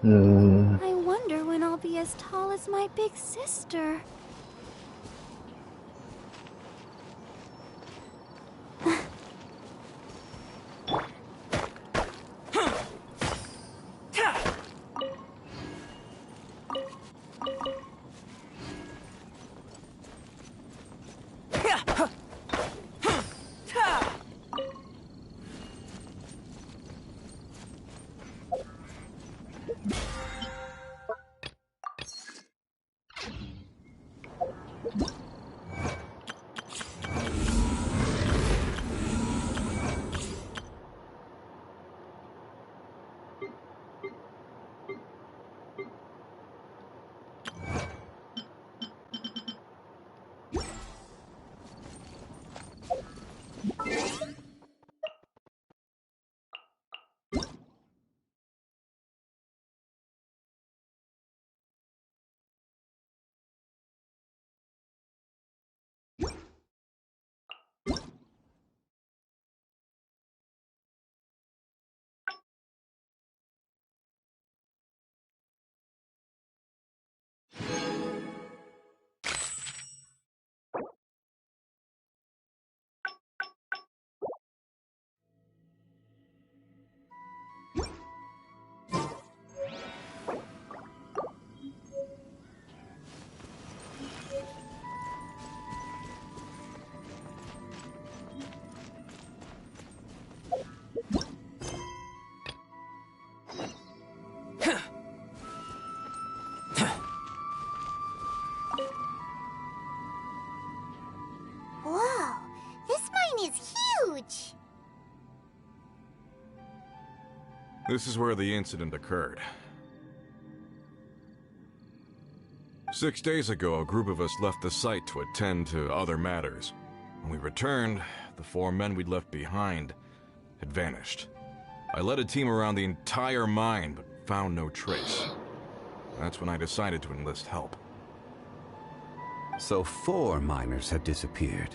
I wonder when I'll be as tall as my big sister. Whoa, this mine is huge! This is where the incident occurred. 6 days ago, a group of us left the site to attend to other matters. When we returned, the 4 men we'd left behind had vanished. I led a team around the entire mine, but found no trace. That's when I decided to enlist help. So 4 miners had disappeared.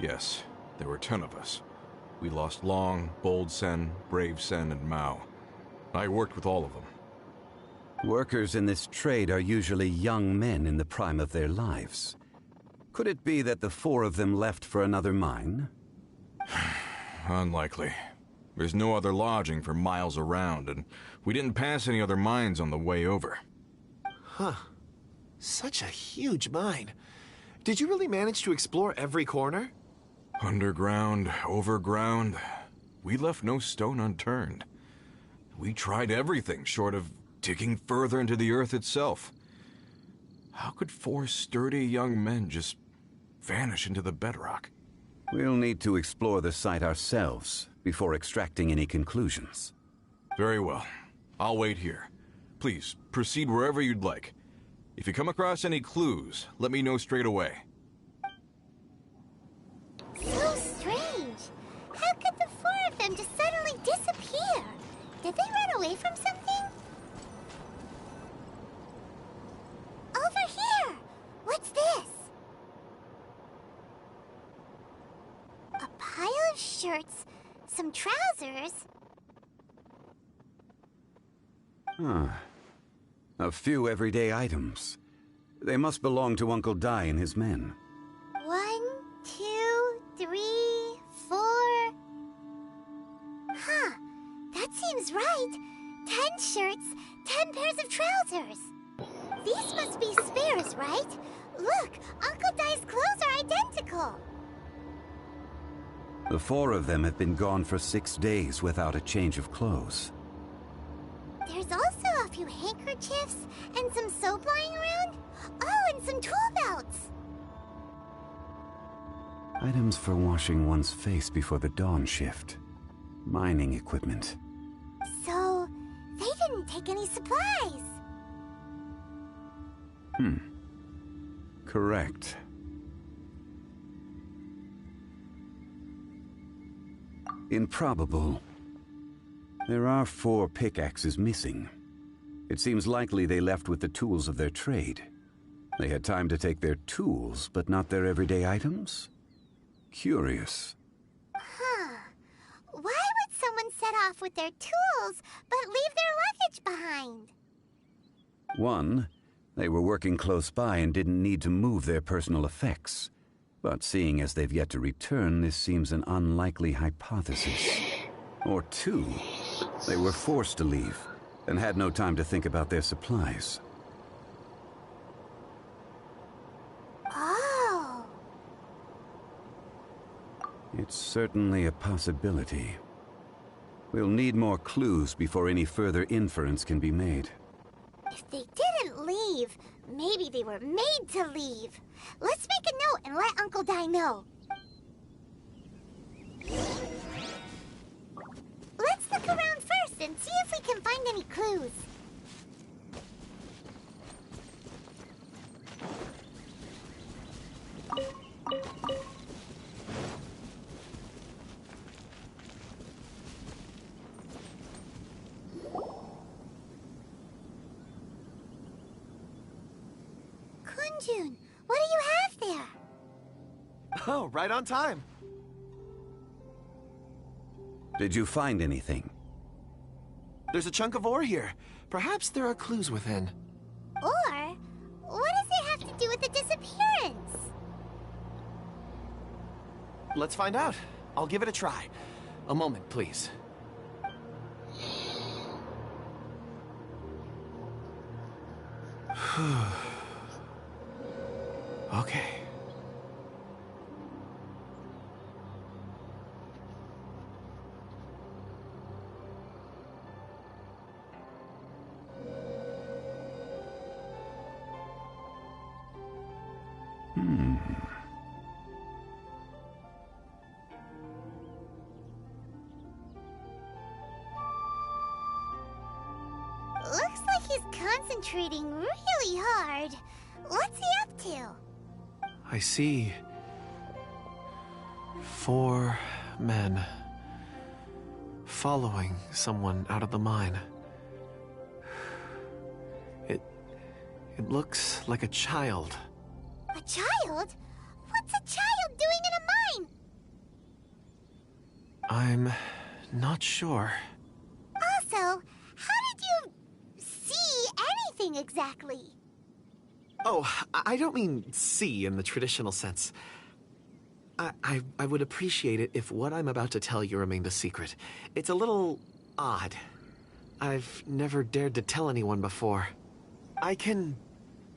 Yes, there were 10 of us. We lost Long, Bold Sen, Brave Sen, and Mao. I worked with all of them. Workers in this trade are usually young men in the prime of their lives. Could it be that the 4 of them left for another mine? Unlikely. There's no other lodging for miles around, and we didn't pass any other mines on the way over. Huh. Such a huge mine. Did you really manage to explore every corner? Underground, overground, we left no stone unturned. We tried everything short of digging further into the earth itself. How could 4 sturdy young men just vanish into the bedrock? We'll need to explore the site ourselves before extracting any conclusions. Very well. I'll wait here. Please, proceed wherever you'd like. If you come across any clues, let me know straight away. So strange. How could the 4 of them just suddenly disappear? Did they run away from something? Over here! What's this? A pile of shirts, some trousers. A few everyday items. They must belong to Uncle Dai and his men. 1, 2, 3, 4. Huh, that seems right. 10 shirts, 10 pairs of trousers. These must be spares, right? Look, Uncle Dai's clothes are identical. The 4 of them have been gone for 6 days without a change of clothes. There's also a few handkerchiefs and some soap lying around. Oh, and some tool belts. Items for washing one's face before the dawn shift. Mining equipment. So, they didn't take any supplies. Correct. Improbable. There are 4 pickaxes missing. It seems likely they left with the tools of their trade. They had time to take their tools, but not their everyday items? Curious. Huh. Why would someone set off with their tools, but leave their luggage behind? One, they were working close by and didn't need to move their personal effects. But seeing as they've yet to return, this seems an unlikely hypothesis. Or two, they were forced to leave and had no time to think about their supplies. Oh. It's certainly a possibility. We'll need more clues before any further inference can be made. If they didn't leave, maybe they were made to leave. Let's make a note and let Uncle Dai know. Let's look around first and see if we can find any clues. Kunjun, what do you have there? Oh, right on time. Did you find anything? There's a chunk of ore here. Perhaps there are clues within. Or, what does it have to do with the disappearance? Let's find out. I'll give it a try. A moment, please. Okay. Looks like he's concentrating really hard. What's he up to? I see 4 men following someone out of the mine. It looks like a child. A child? What's a child doing in a mine? I'm not sure. Also, how did you see anything exactly? Oh, I don't mean see in the traditional sense. I would appreciate it if what I'm about to tell you remained a secret. It's a little odd. I've never dared to tell anyone before. I can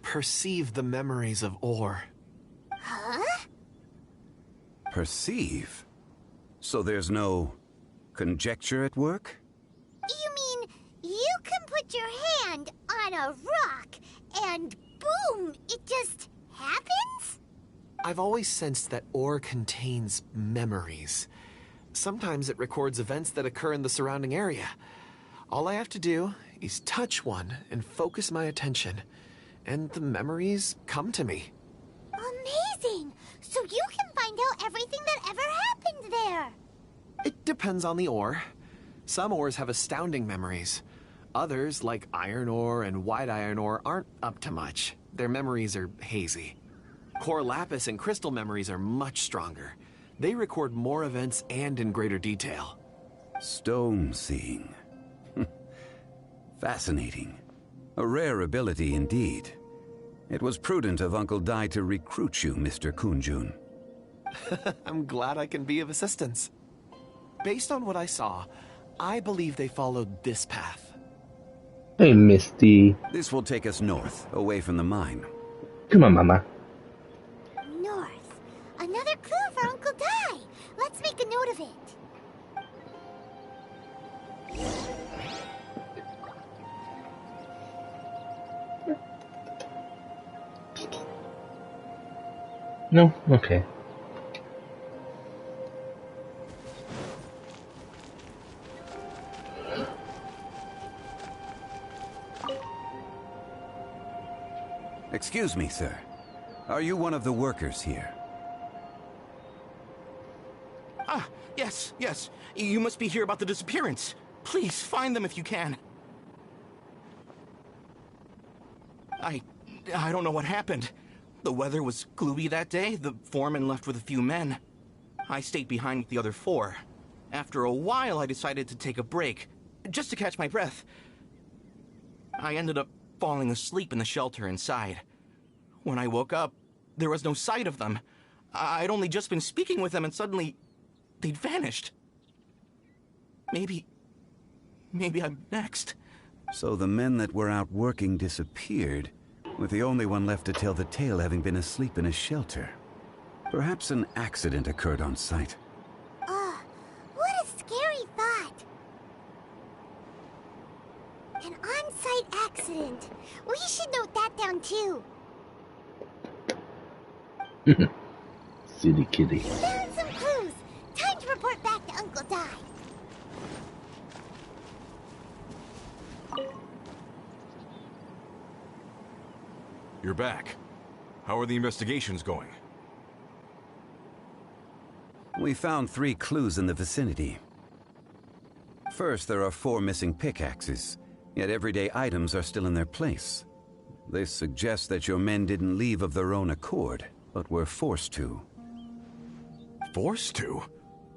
perceive the memories of ore. Huh? Perceive? So there's no conjecture at work? You mean you can put your hand on a rock and boom, it just happens? I've always sensed that ore contains memories. Sometimes it records events that occur in the surrounding area. All I have to do is touch one and focus my attention, and the memories come to me. Amazing! So you can find out everything that ever happened there. It depends on the ore. Some ores have astounding memories. Others, like iron ore and white iron ore, aren't up to much. Their memories are hazy. Core lapis and crystal memories are much stronger. They record more events and in greater detail. Stone seeing. Fascinating. A rare ability indeed. It was prudent of Uncle Dai to recruit you, Mr. Kunjun. I'm glad I can be of assistance. Based on what I saw, I believe they followed this path. Hey, Misty. This will take us north, away from the mine. Come on, Mama. North. Another clue for Uncle Dai. Let's make a note of it. No? Okay. Excuse me, sir. Are you one of the workers here? Ah, yes. You must be here about the disappearance. Please, find them if you can. I don't know what happened. The weather was gloomy that day. The foreman left with a few men. I stayed behind with the other 4. After a while, I decided to take a break, just to catch my breath. I ended up falling asleep in the shelter inside. When I woke up, there was no sight of them. I'd only just been speaking with them and suddenly they'd vanished. Maybe I'm next. So the men that were out working disappeared, with the only one left to tell the tale having been asleep in a shelter. Perhaps an accident occurred on site. Ugh, what a scary thought. An on-site accident. We should note that down too. Silly kitty. Found some clues. Time to report back to Uncle Di. You're back. How are the investigations going? We found 3 clues in the vicinity. First, there are 4 missing pickaxes, yet everyday items are still in their place. This suggests that your men didn't leave of their own accord, but were forced to. Forced to?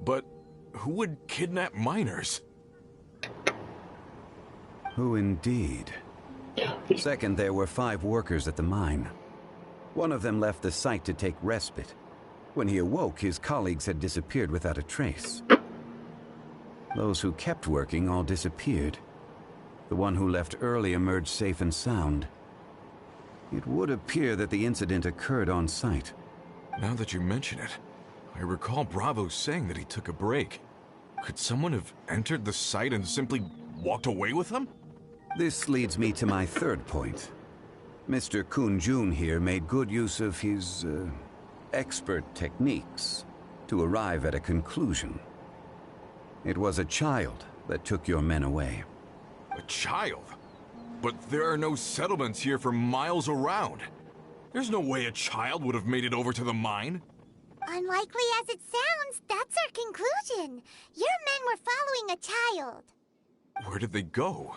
But who would kidnap miners? Who indeed? Second, there were 5 workers at the mine. One of them left the site to take respite. When he awoke, his colleagues had disappeared without a trace. Those who kept working all disappeared. The one who left early emerged safe and sound. It would appear that the incident occurred on site. Now that you mention it, I recall Bravo saying that he took a break. Could someone have entered the site and simply walked away with him? This leads me to my third point. Mr. Kun-jun here made good use of his, expert techniques to arrive at a conclusion. It was a child that took your men away. A child? But there are no settlements here for miles around. There's no way a child would have made it over to the mine. Unlikely as it sounds, that's our conclusion. Your men were following a child. Where did they go?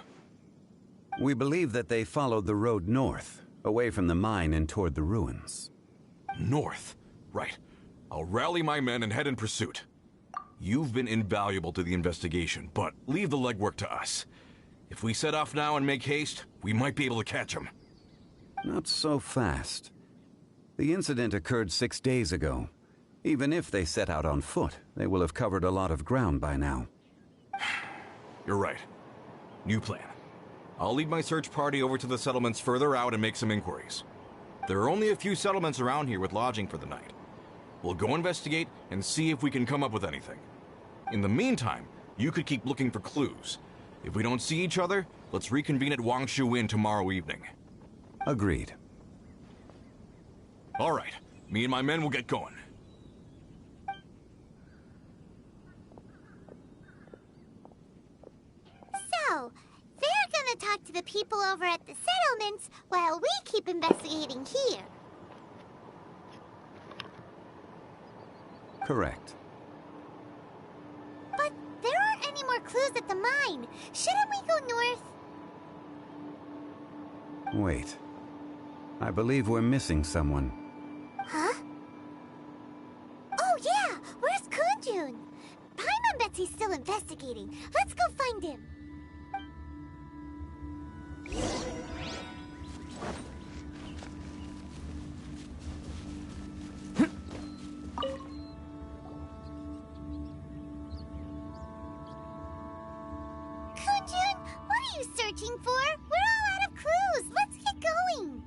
We believe that they followed the road north, away from the mine and toward the ruins. North? Right. I'll rally my men and head in pursuit. You've been invaluable to the investigation, but leave the legwork to us. If we set off now and make haste, we might be able to catch them. Not so fast. The incident occurred 6 days ago. Even if they set out on foot, they will have covered a lot of ground by now. You're right. New plan. I'll lead my search party over to the settlements further out and make some inquiries. There are only a few settlements around here with lodging for the night. We'll go investigate and see if we can come up with anything. In the meantime, you could keep looking for clues. If we don't see each other, let's reconvene at Wangshu Inn tomorrow evening. Agreed. All right. Me and my men will get going. So, they're gonna talk to the people over at the settlements while we keep investigating here. Correct. But there aren't any more clues at the mine. Shouldn't we go north? Wait. I believe we're missing someone. Huh? Oh yeah! Where's Kunjun? Paimon bets he's still investigating. Let's go find him. Kunjun, what are you searching for? We're all out of clues. Let's get going.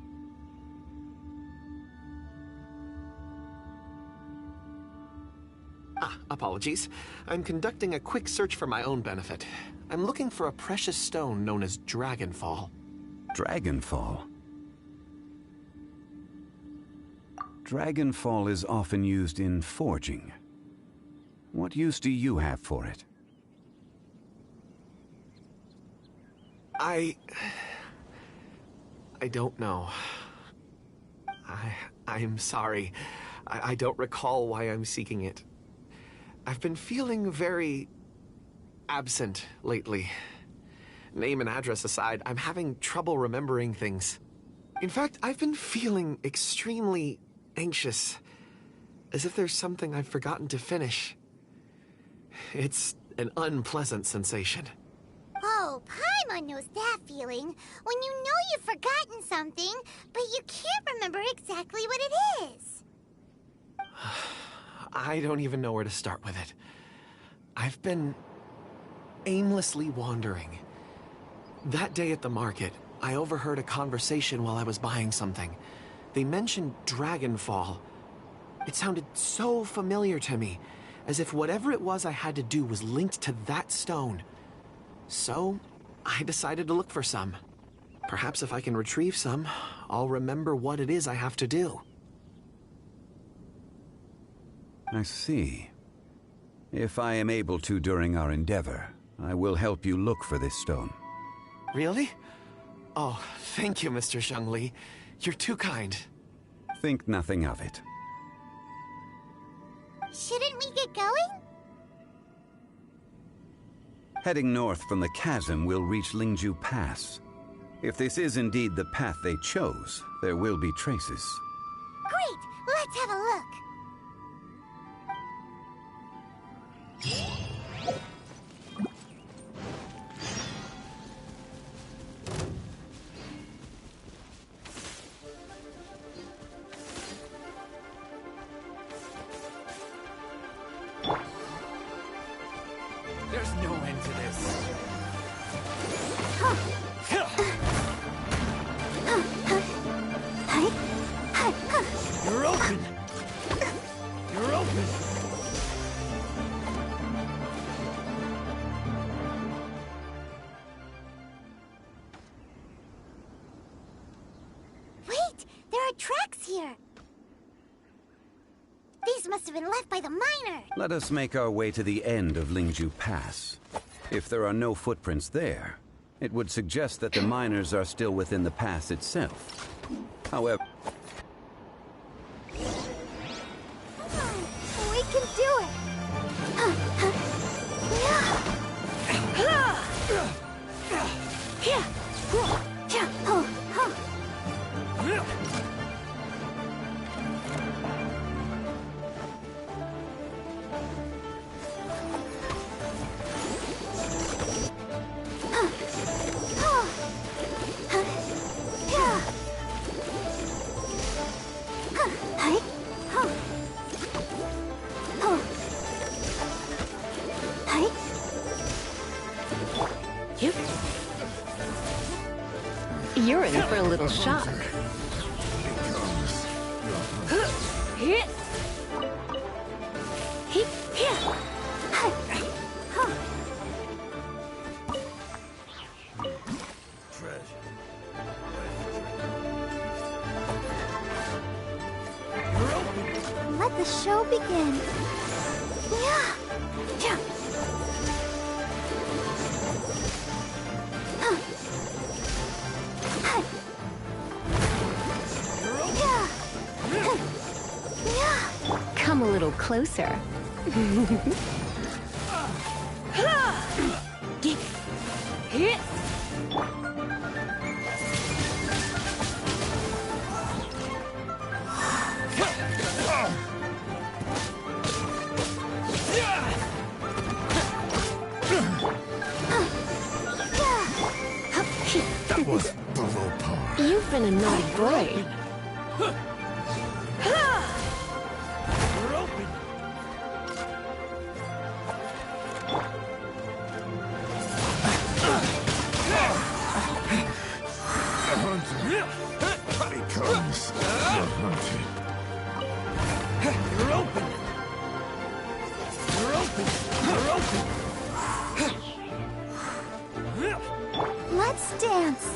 Apologies. I'm conducting a quick search for my own benefit. I'm looking for a precious stone known as Dragonfall. Dragonfall? Dragonfall is often used in forging. What use do you have for it? I don't know. I'm sorry. I don't recall why I'm seeking it. I've been feeling very absent lately. Name and address aside, I'm having trouble remembering things. In fact, I've been feeling extremely anxious, as if there's something I've forgotten to finish. It's an unpleasant sensation. Oh, Oh, Paimon knows that feeling. When you know you've forgotten something, but you can't remember exactly what it is. I don't even know where to start with it. I've been aimlessly wandering. That day at the market, I overheard a conversation while I was buying something. They mentioned Dragonfall. It sounded so familiar to me, as if whatever it was I had to do was linked to that stone. So, I decided to look for some. Perhaps if I can retrieve some, I'll remember what it is I have to do. I see. If I am able to during our endeavor, I will help you look for this stone. Really? Oh, thank you, Mr. Zhengli. You're too kind. Think nothing of it. Shouldn't we get going? Heading north from the chasm, we'll reach Lingju Pass. If this is indeed the path they chose, there will be traces. Great! Let's have a look. There's no end to this. You're open! You're open! Wait! There are tracks here! These must have been left by the miner! Let us make our way to the end of Lingju Pass. If there are no footprints there, it would suggest that the miners are still within the pass itself. However... We can do it! You're in for a little shock. Let the show begin. Come a little closer. That was below par. You've been a naughty boy. You're open! The hunter becomes the hunted. You're open! You're open! You're open! Let's dance.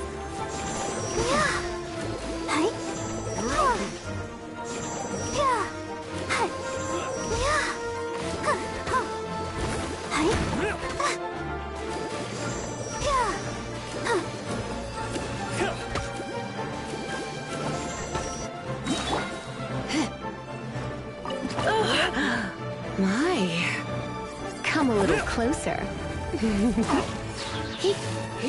My. Come a little closer. You're open!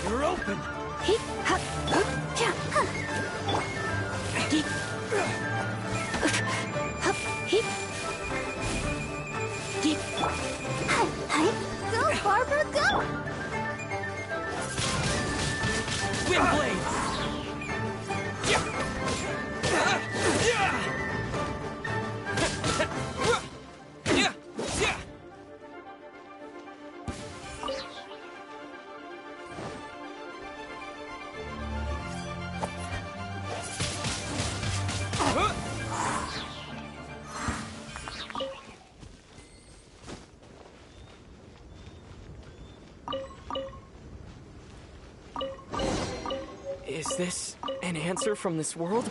You're open! Is this an answer from this world?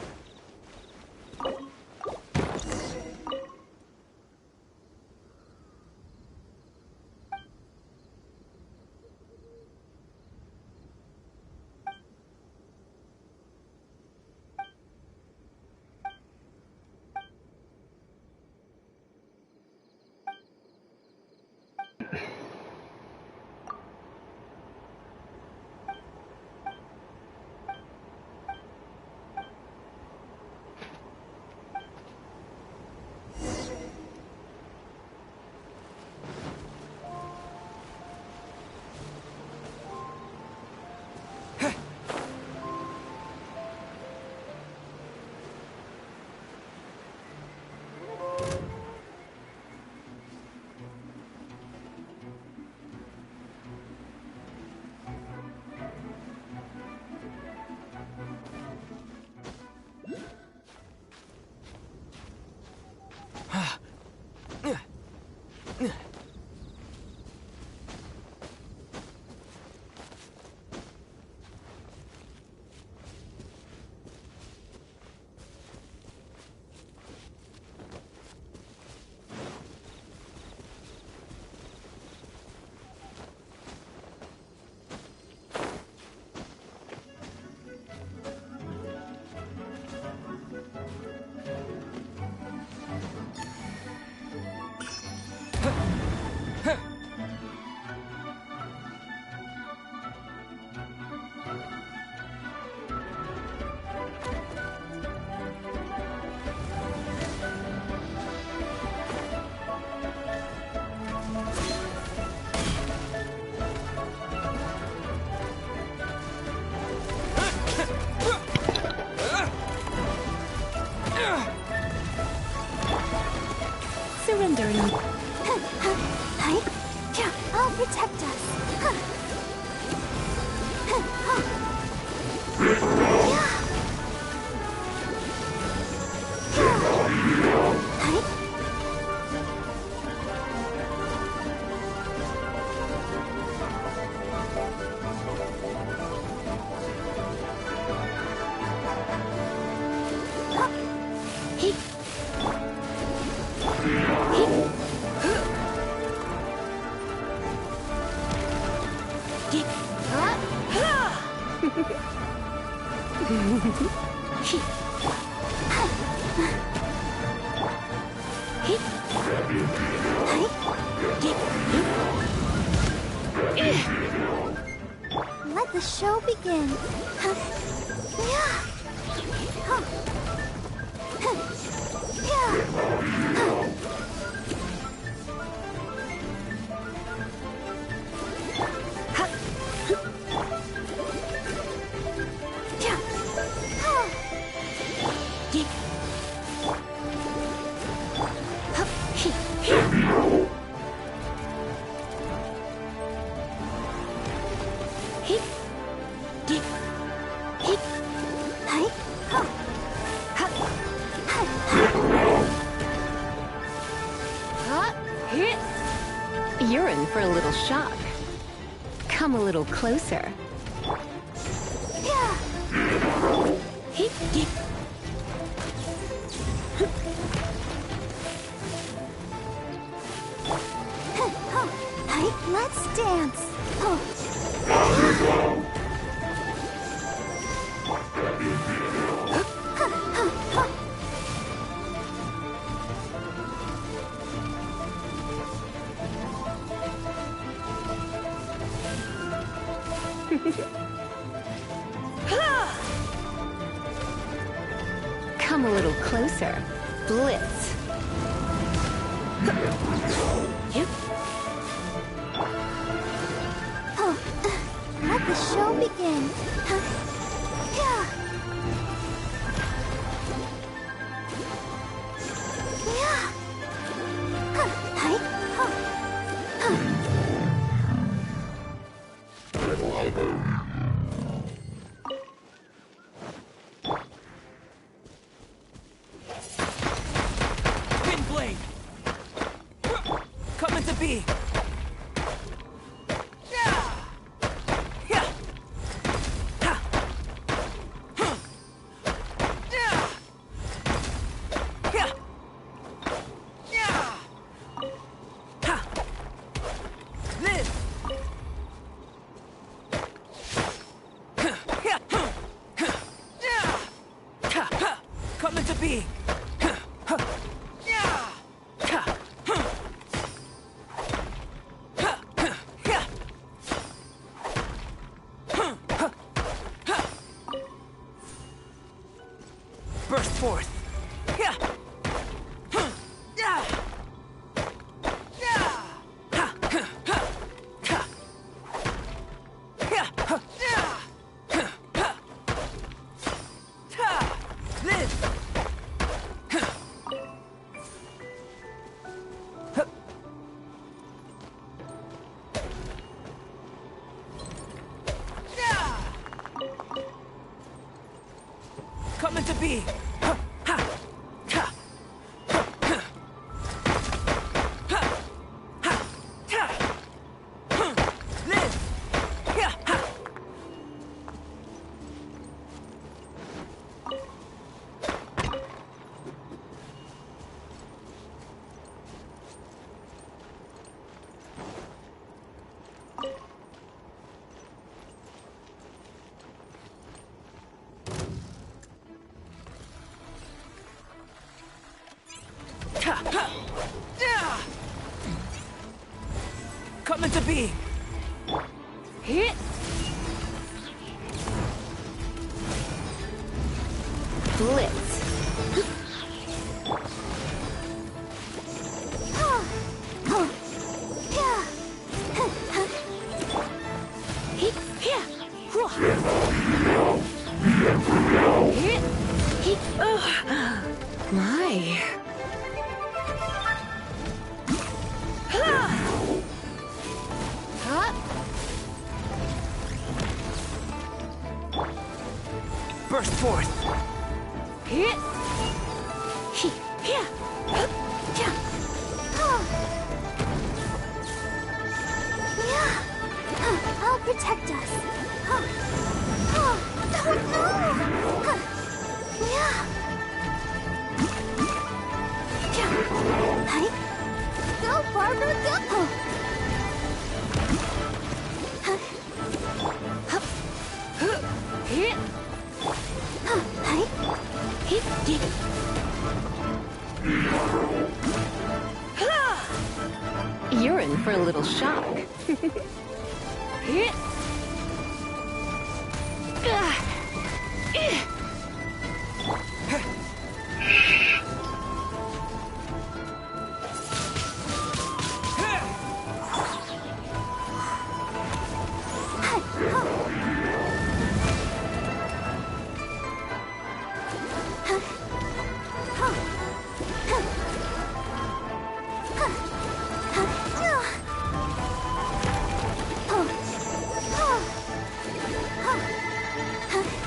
Surrendering. I'll protect us. Let the show begin. You're in for a little shock. Come a little closer. Let's dance. Come a little closer. Blitz. Let the show begin. Pin blade! Coming to be! forth. Yeah. Yeah. Coming to be. Coming to be. Hit. Blitz. My. Burst forth. Hit. Here. I'll protect us. Oh no! Go, Barbara, go! Hit. You're in for a little shock. Hit.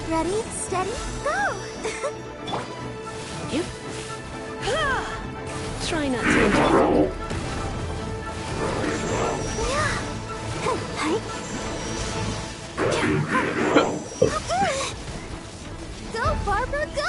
Ready, steady, go! Yep. Try not to interrupt. Go, Barbara, go!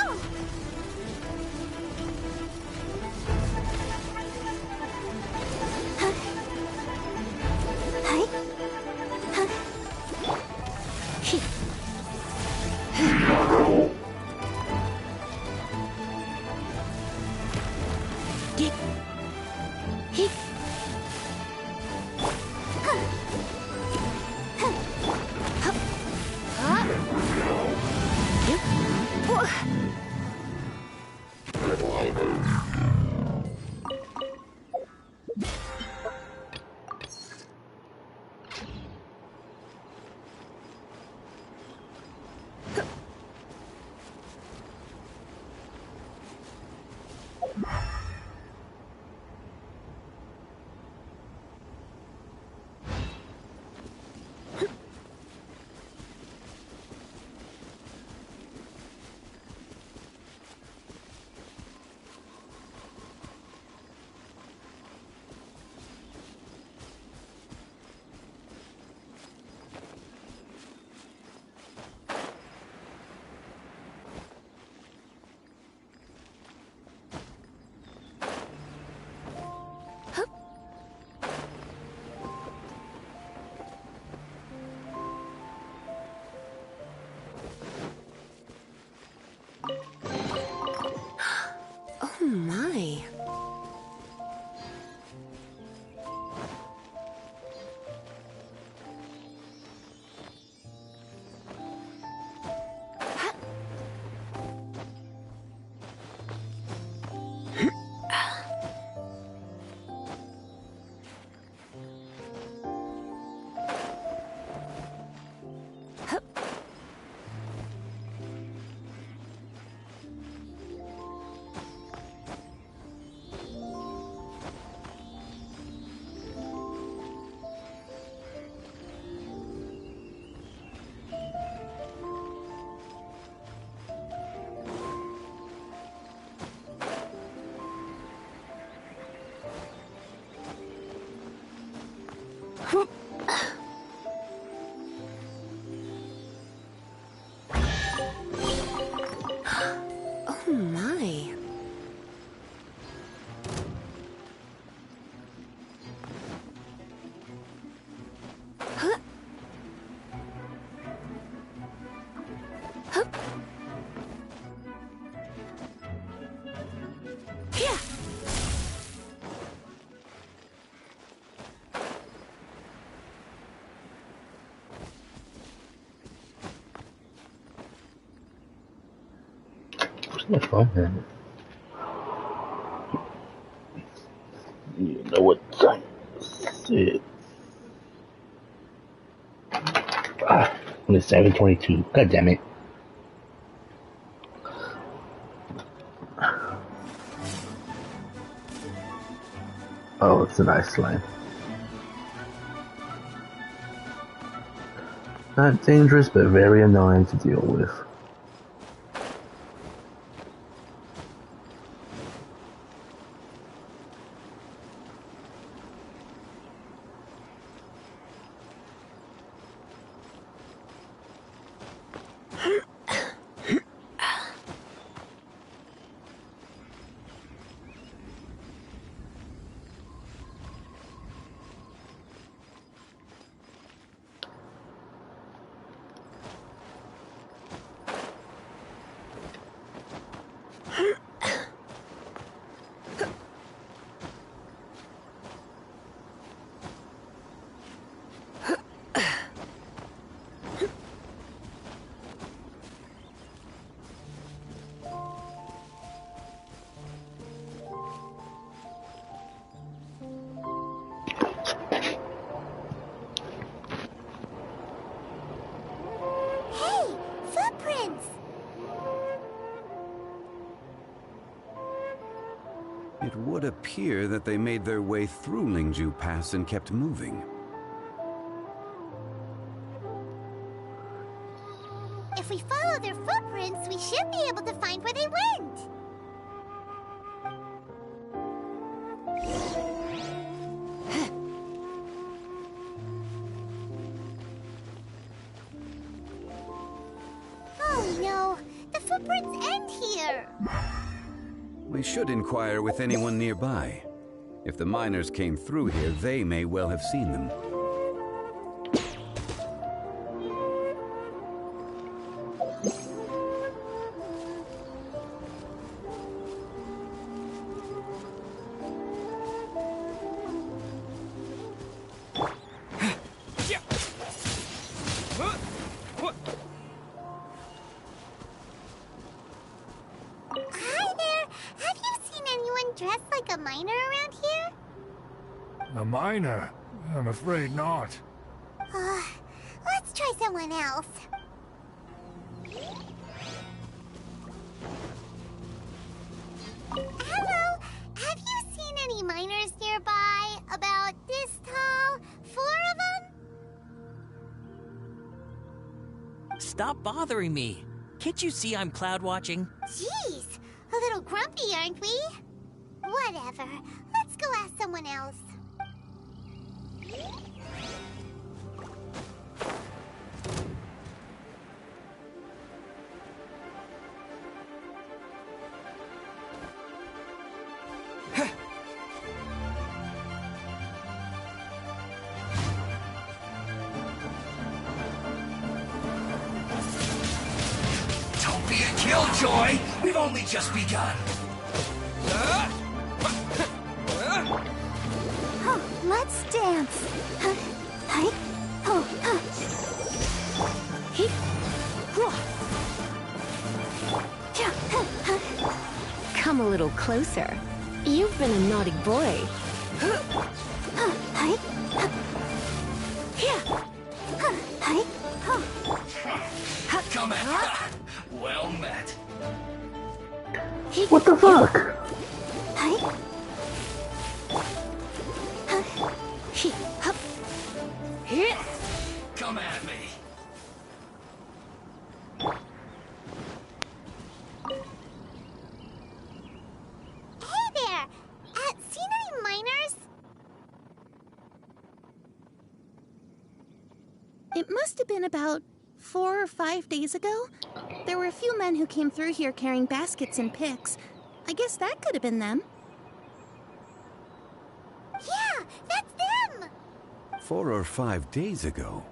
Oh my. What's wrong with it? You know what time is it? Only 7:22. God damn it. Oh, it's an ice slime. Not dangerous, but very annoying to deal with. Hey, footprints! It would appear that they made their way through Lingju Pass and kept moving. If we follow their footprints, we should be able to find where they went. Oh no, the footprints end here. We should inquire with anyone nearby. If the miners came through here, they may well have seen them. Hi there, have you seen anyone dressed like a miner around here? A miner? I'm afraid not. Let's try someone else. Hello, have you seen any miners nearby? About this tall? 4 of them? Stop bothering me. Can't you see I'm cloud watching? Jeez, a little grumpy, aren't we? Whatever, let's go ask someone else. Don't be a killjoy! We've only just begun. Let's dance. Come a little closer. You've been a naughty boy. Come at well met. What the fuck? Come at me. Hey there! Seen any miners? It must have been about 4 or 5 days ago. There were a few men who came through here carrying baskets and picks. I guess that could have been them. Yeah, that's them! 4 or 5 days ago.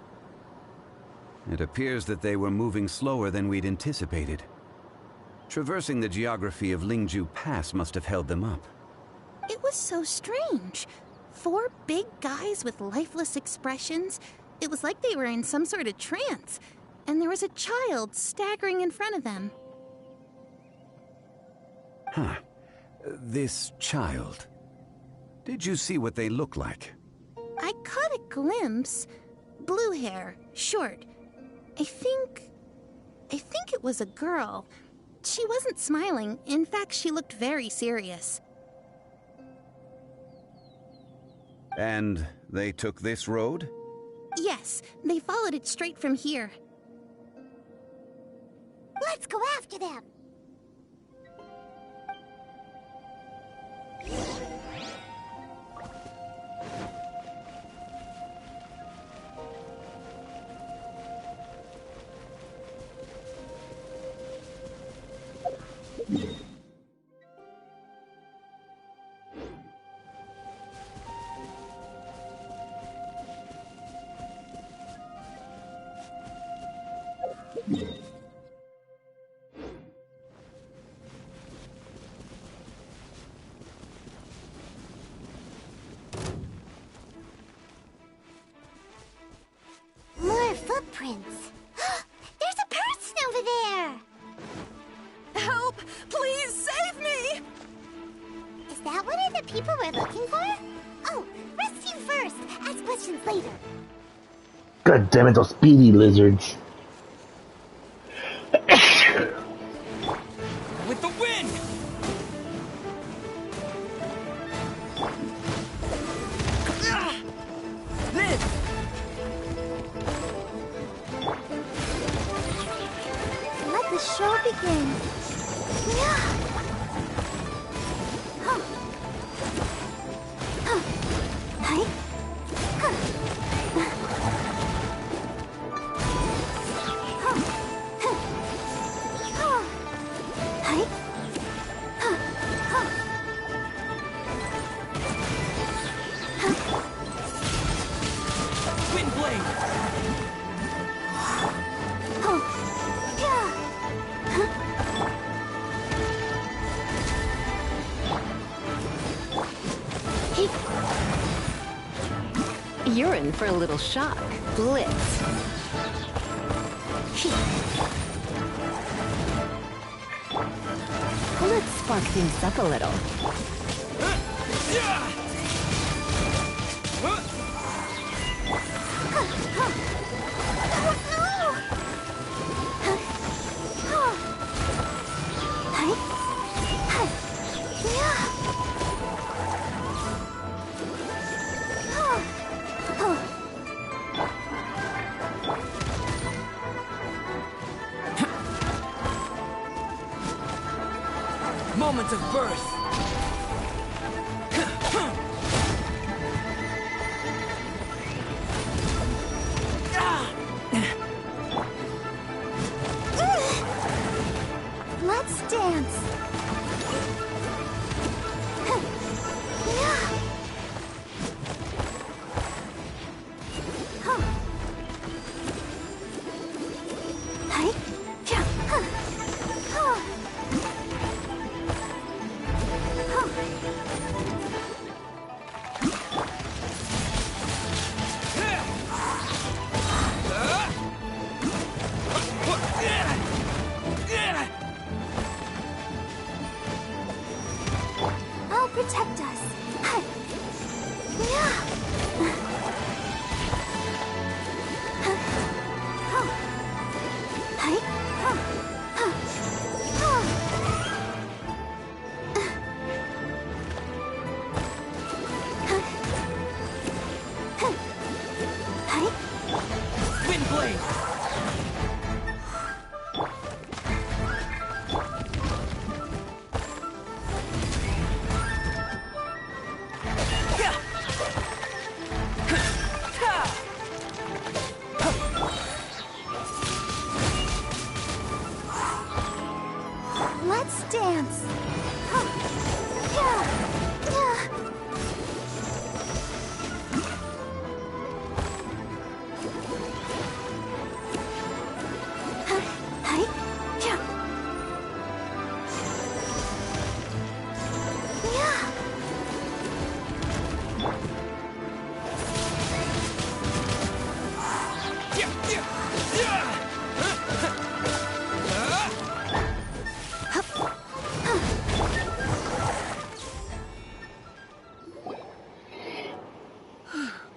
It appears that they were moving slower than we'd anticipated. Traversing the geography of Lingju Pass must have held them up. It was so strange. 4 big guys with lifeless expressions. It was like they were in some sort of trance. And there was a child staggering in front of them. Huh. This child. Did you see what they look like? I caught a glimpse. Blue hair, short. I think it was a girl. She wasn't smiling. In fact, she looked very serious. And they took this road? Yes, they followed it straight from here. Let's go after them. More footprints. There's a person over there. Help! Please save me! Is that one of the people we're looking for? Oh, rescue first. Ask questions later. God damn it, those speedy lizards. With the wind! Live! Let the show begin. Wind blade! You're in for a little shock. Blitz. Let's spark things up a little. Moments of birth! Let's dance. I'll protect us. Wind blade!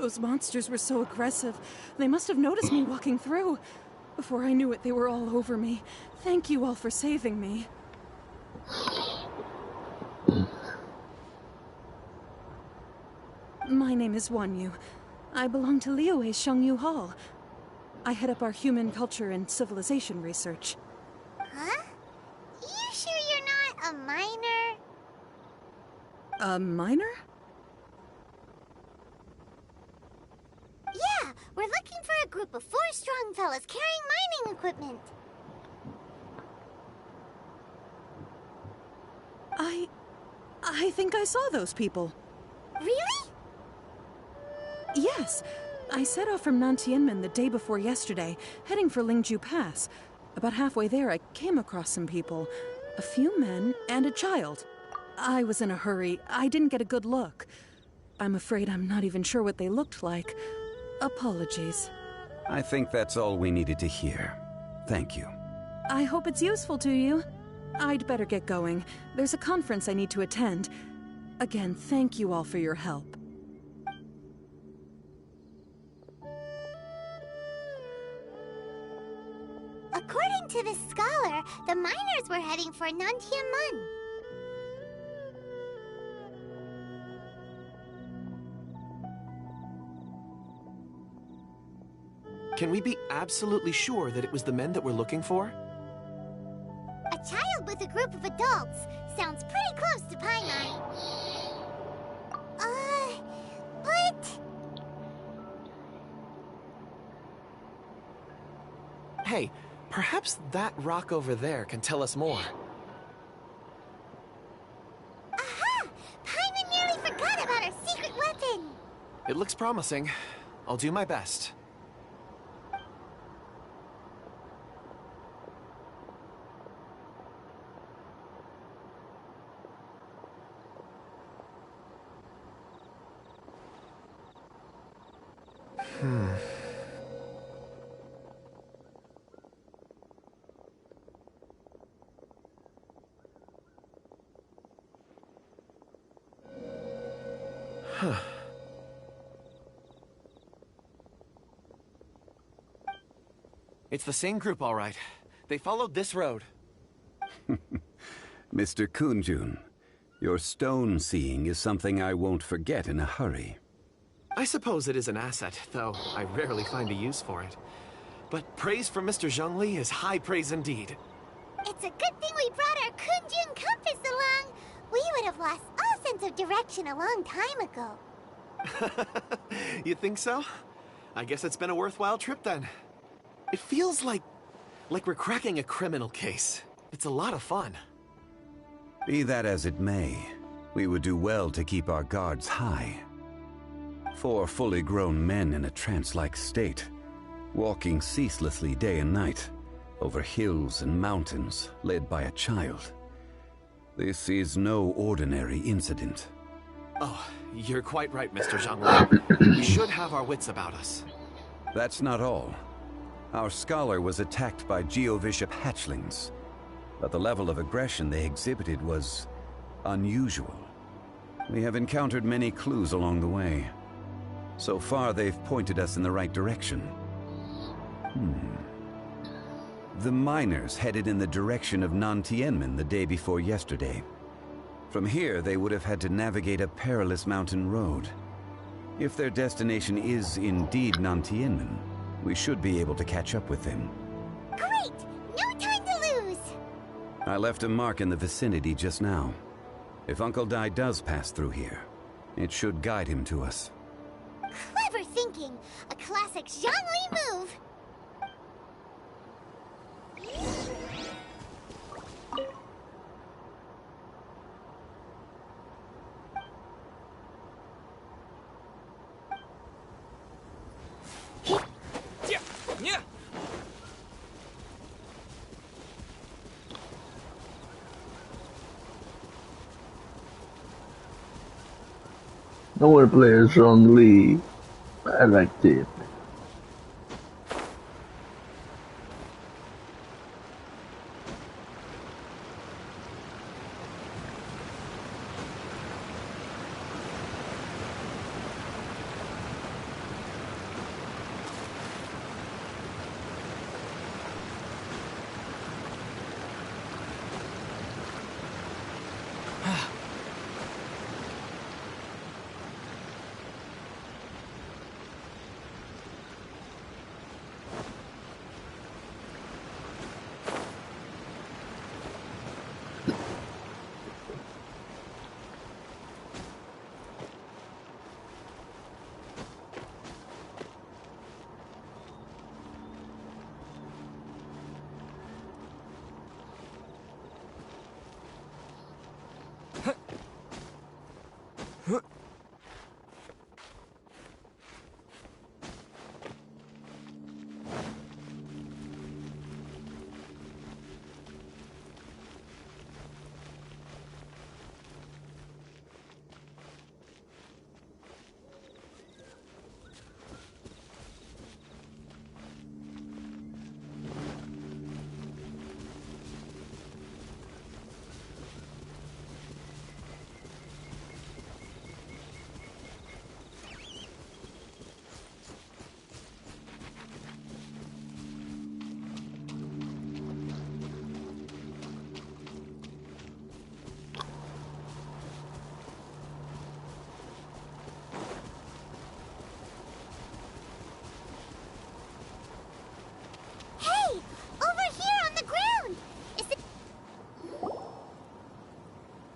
Those monsters were so aggressive. They must have noticed me walking through. Before I knew it, they were all over me. Thank you all for saving me. My name is Wanyu. I belong to Liyue's Shangyu Hall. I head up our human culture and civilization research. Huh? You sure you're not a minor? A minor? Yeah, we're looking for a group of 4 strong fellas carrying mining equipment. I think I saw those people. Really? Yes. I set off from Nantianmen the day before yesterday, heading for Lingju Pass. About halfway there, I came across some people. A few men and a child. I was in a hurry. I didn't get a good look. I'm afraid I'm not even sure what they looked like. Apologies. I think that's all we needed to hear. Thank you. I hope it's useful to you. I'd better get going. There's a conference I need to attend. Again, thank you all for your help. According to this scholar, the miners were heading for Nantianmen. Can we be absolutely sure that it was the men that we're looking for? A child with a group of adults sounds pretty close to Paimon. But... Hey, perhaps that rock over there can tell us more. Aha! Paimon nearly forgot about our secret weapon! It looks promising. I'll do my best. It's the same group, all right. They followed this road. Mr. Kunjun, your stone seeing is something I won't forget in a hurry. I suppose it is an asset, though I rarely find a use for it. But praise from Mr. Zhongli is high praise indeed. It's a good thing we brought our Kunjun compass along. We would have lost all sense of direction a long time ago. You think so? I guess it's been a worthwhile trip then. It feels like we're cracking a criminal case. It's a lot of fun. Be that as it may, we would do well to keep our guards high. 4 fully grown men in a trance-like state, walking ceaselessly day and night, over hills and mountains, led by a child. This is no ordinary incident. Oh, you're quite right, Mr. Zhongli. We should have our wits about us. That's not all. Our scholar was attacked by Geovishap hatchlings, but the level of aggression they exhibited was unusual. We have encountered many clues along the way. So far, they've pointed us in the right direction. The miners headed in the direction of Nantianmen the day before yesterday. From here, they would have had to navigate a perilous mountain road. If their destination is indeed Nantianmen, we should be able to catch up with them. Great! No time to lose! I left a mark in the vicinity just now. If Uncle Dai does pass through here, it should guide him to us. Clever thinking! A classic Zhongli move! I want to play as Zhong Li. I liked it.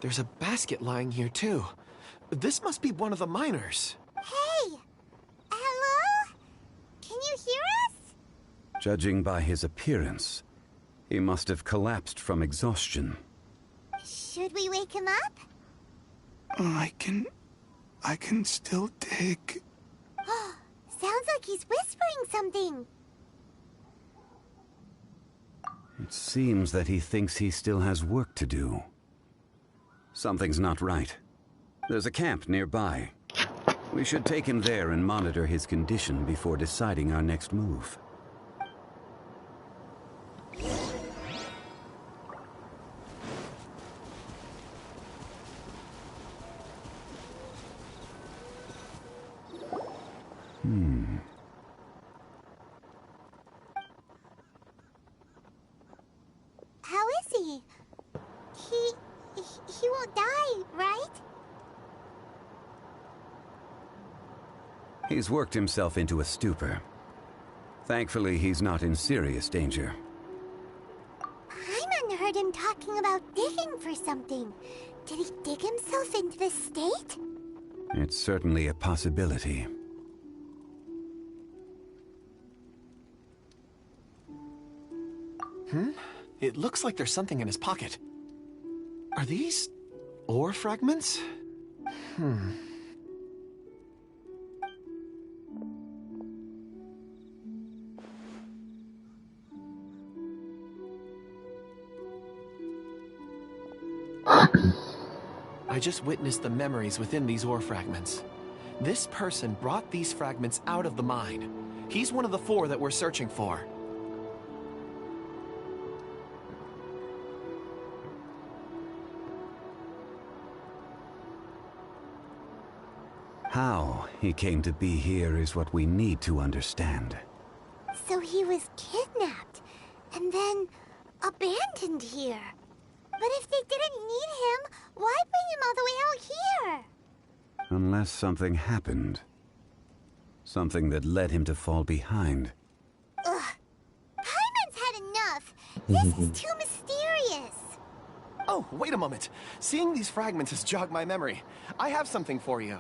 There's a basket lying here, too. This must be one of the miners. Hey! Hello? Can you hear us? Judging by his appearance, he must have collapsed from exhaustion. Should we wake him up? I can still dig. Sounds like he's whispering something. It seems that he thinks he still has work to do. Something's not right. There's a camp nearby. We should take him there and monitor his condition before deciding our next move. How is he? He won't die, right? He's worked himself into a stupor. Thankfully, he's not in serious danger. Paimon heard him talking about digging for something. Did he dig himself into this state? It's certainly a possibility. It looks like there's something in his pocket. Are these ore fragments? I just witnessed the memories within these ore fragments. This person brought these fragments out of the mine. He's one of the 4 that we're searching for. How he came to be here is what we need to understand. So he was kidnapped, and then abandoned here. But if they didn't need him, why bring him all the way out here? Unless something happened. Something that led him to fall behind. Ugh. Paimon's had enough. This is too mysterious. Oh, wait a moment. Seeing these fragments has jogged my memory. I have something for you.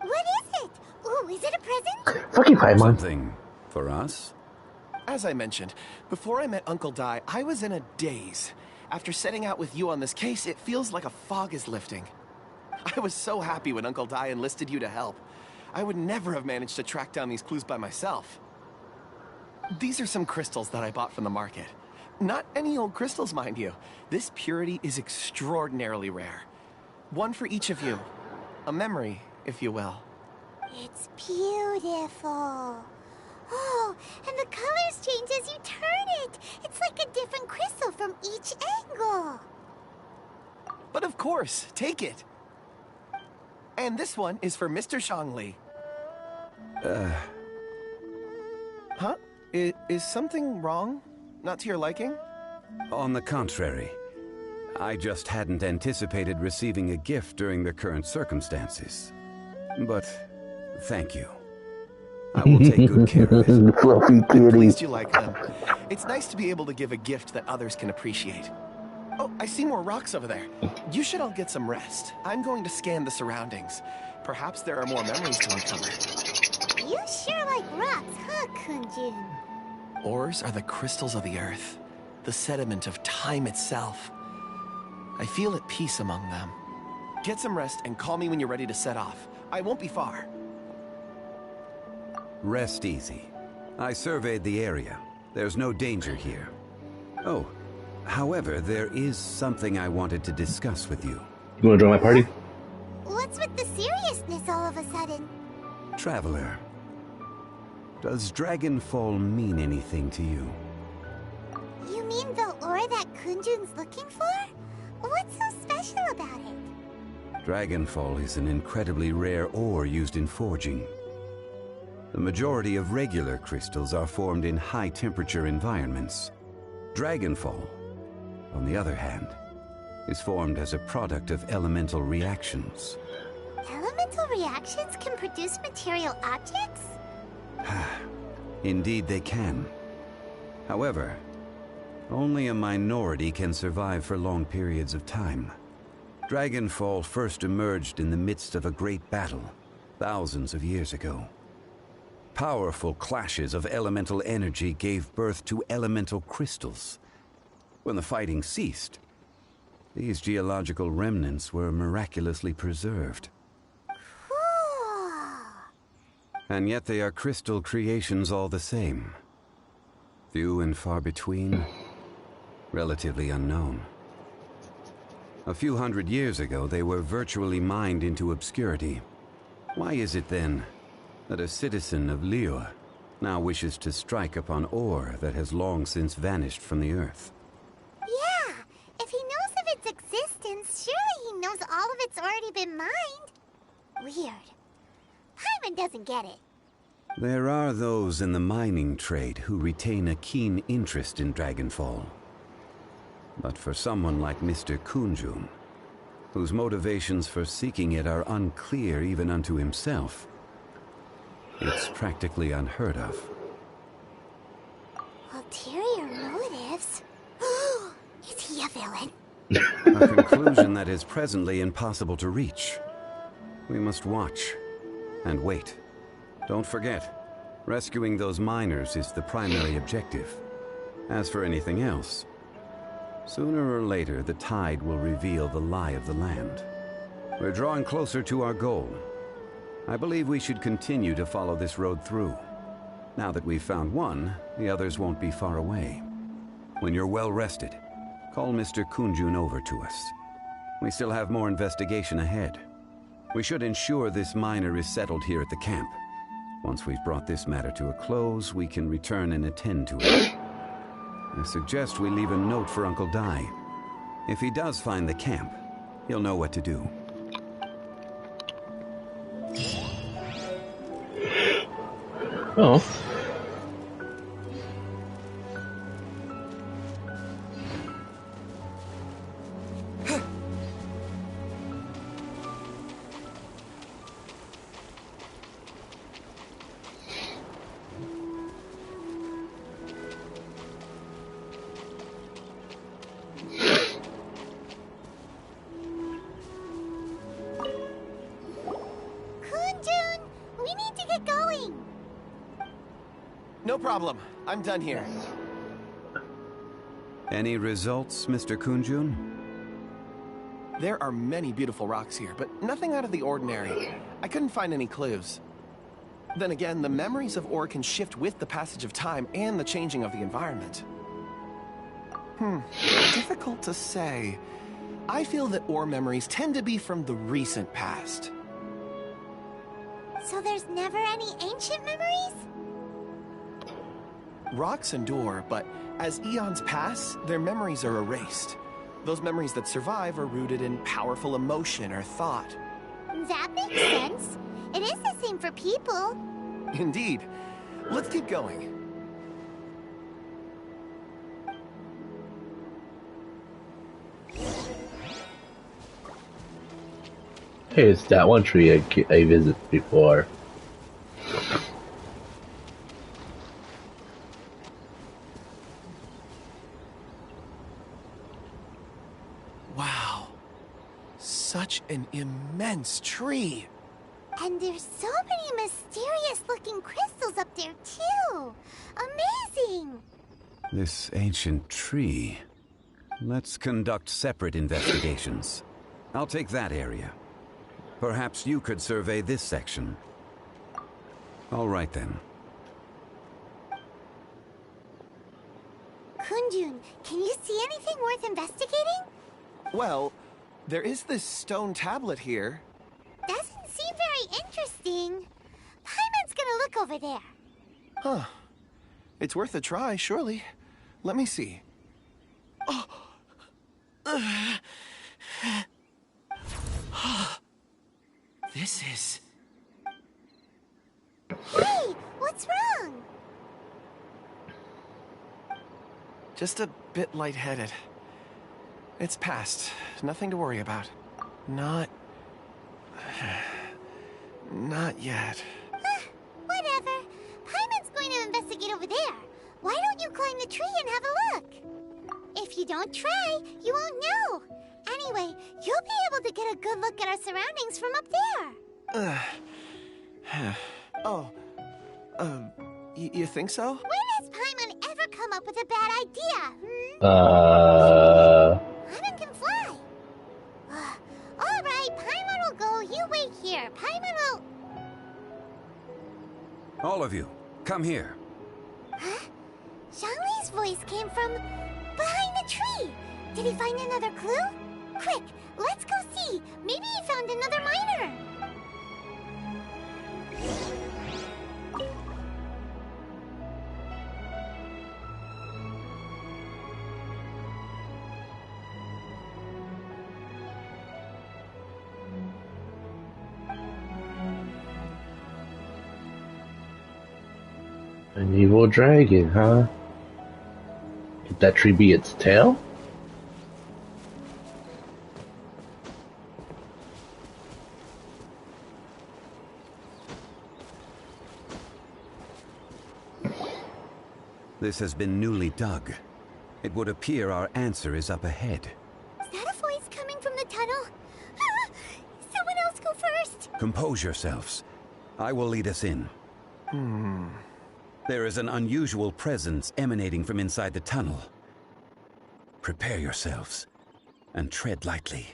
What is it? Ooh, is it a present? Fucking Paimon. Something for us? As I mentioned, before I met Uncle Dai, I was in a daze. After setting out with you on this case, it feels like a fog is lifting. I was so happy when Uncle Dai enlisted you to help. I would never have managed to track down these clues by myself. These are some crystals that I bought from the market. Not any old crystals, mind you. This purity is extraordinarily rare. One for each of you. A memory, if you will. It's beautiful. Oh, and the colors change as you turn it. It's like a different crystal from each angle. But of course, take it. And this one is for Mr. Zhongli. Huh? Is something wrong? Not to your liking? On the contrary. I just hadn't anticipated receiving a gift during the current circumstances. But thank you. I will take good care of it. Fluffy I'm kitty. pleased you like them. It's nice to be able to give a gift that others can appreciate. Oh, I see more rocks over there. You should all get some rest. I'm going to scan the surroundings. Perhaps there are more memories to uncover. You sure like rocks, huh, Kunjun? Ores are the crystals of the earth, the sediment of time itself. I feel at peace among them. Get some rest and call me when you're ready to set off. I won't be far. Rest easy. I surveyed the area. There's no danger here. Oh, however, there is something I wanted to discuss with you. You want to join my party? What's with the seriousness all of a sudden? Traveler, does Dragonfall mean anything to you? You mean the ore that Kunjun's looking for? What's so special about it? Dragonfall is an incredibly rare ore used in forging. The majority of regular crystals are formed in high-temperature environments. Dragonfall, on the other hand, is formed as a product of elemental reactions. Elemental reactions can produce material objects? Indeed they can. However, only a minority can survive for long periods of time. Dragonfall first emerged in the midst of a great battle, thousands of years ago. Powerful clashes of elemental energy gave birth to elemental crystals. When the fighting ceased, these geological remnants were miraculously preserved. Cool. And yet they are crystal creations all the same. Few and far between, relatively unknown. A few hundred years ago, they were virtually mined into obscurity. Why is it then that a citizen of Liyue now wishes to strike upon ore that has long since vanished from the earth? Yeah, if he knows of its existence, surely he knows all of it's already been mined. Weird. Paimon doesn't get it. There are those in the mining trade who retain a keen interest in Dragonfall. But for someone like Mr. Kunjun, whose motivations for seeking it are unclear even unto himself, it's practically unheard of. Ulterior motives? Is he a villain? A conclusion that is presently impossible to reach. We must watch and wait. Don't forget, rescuing those miners is the primary objective. As for anything else, sooner or later the tide will reveal the lie of the land. We're drawing closer to our goal. I believe we should continue to follow this road through. Now that we've found one, the others won't be far away. When you're well rested, call Mr. Kunjun over to us. We still have more investigation ahead. We should ensure this miner is settled here at the camp. Once we've brought this matter to a close, we can return and attend to it. I suggest we leave a note for Uncle Dai. If he does find the camp, he'll know what to do. Oh. Kunjun, we need to get going. No problem. I'm done here. Any results, Mr. Kunjun? There are many beautiful rocks here, but nothing out of the ordinary. I couldn't find any clues. Then again, the memories of ore can shift with the passage of time and the changing of the environment. Difficult to say. I feel that ore memories tend to be from the recent past. So there's never any ancient memories? Rocks endure, but as eons pass, their memories are erased. Those memories that survive are rooted in powerful emotion or thought. That makes sense. It is the same for people. Indeed. Let's keep going. Hey, it's that one tree I visited before. Wow. Such an immense tree. And there's so many mysterious-looking crystals up there, too. Amazing! This ancient tree. Let's conduct separate investigations. I'll take that area. Perhaps you could survey this section. All right then. Kunjun, can you see anything worth investigating? Well, there is this stone tablet here. Doesn't seem very interesting. Paimon's gonna look over there. Huh. It's worth a try, surely. Let me see. Oh. This is... Hey, what's wrong? just a bit lightheaded. It's past. Nothing to worry about. Not yet. Whatever. Paimon's going to investigate over there. Why don't you climb the tree and have a look? If you don't try, you won't know. Anyway, you'll be able to get a good look at our surroundings from up there. You think so? When has Paimon ever come up with a bad idea, Paimon can fly. All right, Paimon will go. You wait here. Paimon will... All of you, come here. Huh? Zhongli's voice came from behind the tree. Did he find another clue? Quick, let's go see. Maybe he found another miner. An evil dragon, huh? Could that tree be its tail? This has been newly dug. It would appear our answer is up ahead. Is that a voice coming from the tunnel? Someone else go first. Compose yourselves. I will lead us in. There is an unusual presence emanating from inside the tunnel. Prepare yourselves and tread lightly.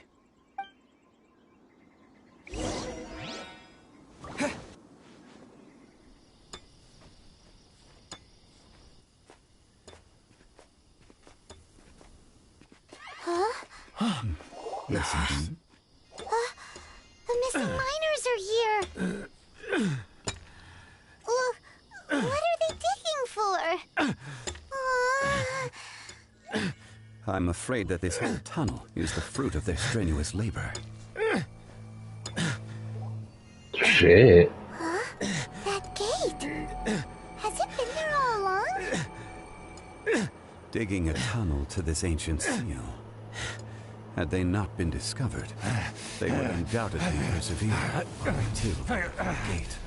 Listen. The missing miners are here. What are they digging for? I'm afraid that this whole tunnel is the fruit of their strenuous labor. Shit. Huh? That gate. Has it been there all along? Digging a tunnel to this ancient seal. Had they not been discovered, they would undoubtedly persevere until the gate.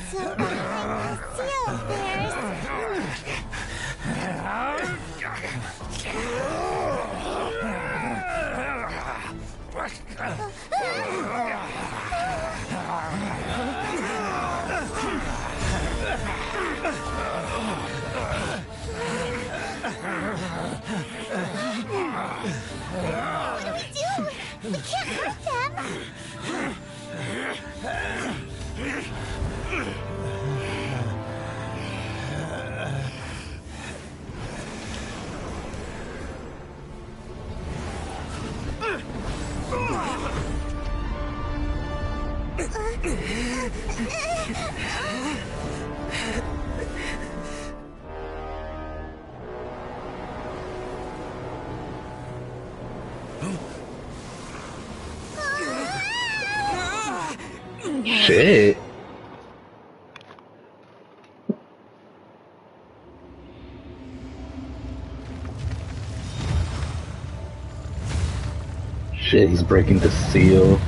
So behind the seal What do we do? We can't hurt them. Shit. Shit, he's breaking the seal.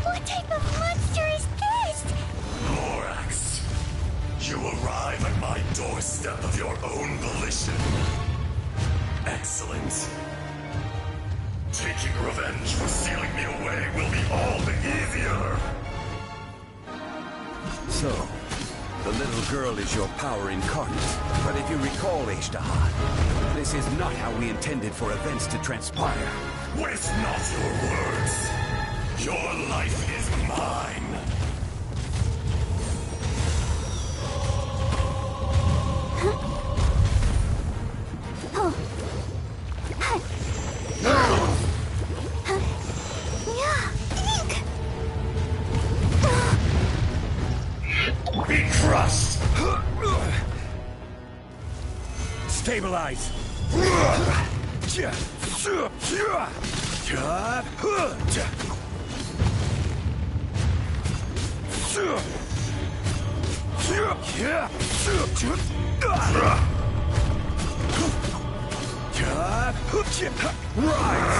What type of monster is this? Lorax, you arrive at my doorstep of your own volition. Excellent. Taking revenge for sealing me away will be all the easier. So, The little girl is your power incarnate. But if you recall, Ishtaha, this is not how we intended for events to transpire. Waste not your words. Your life is mine. Be crushed. Stabilize. Rise.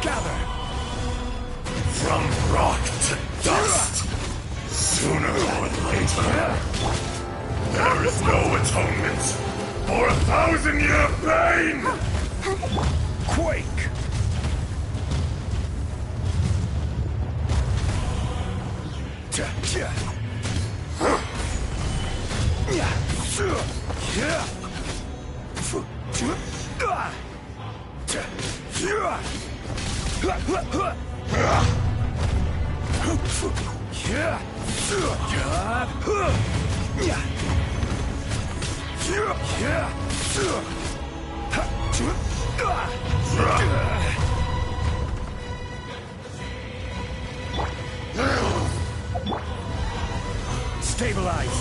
Gather. From rock to dust. Sooner or later. There is no atonement for 1,000-year pain! Quake! Stabilize.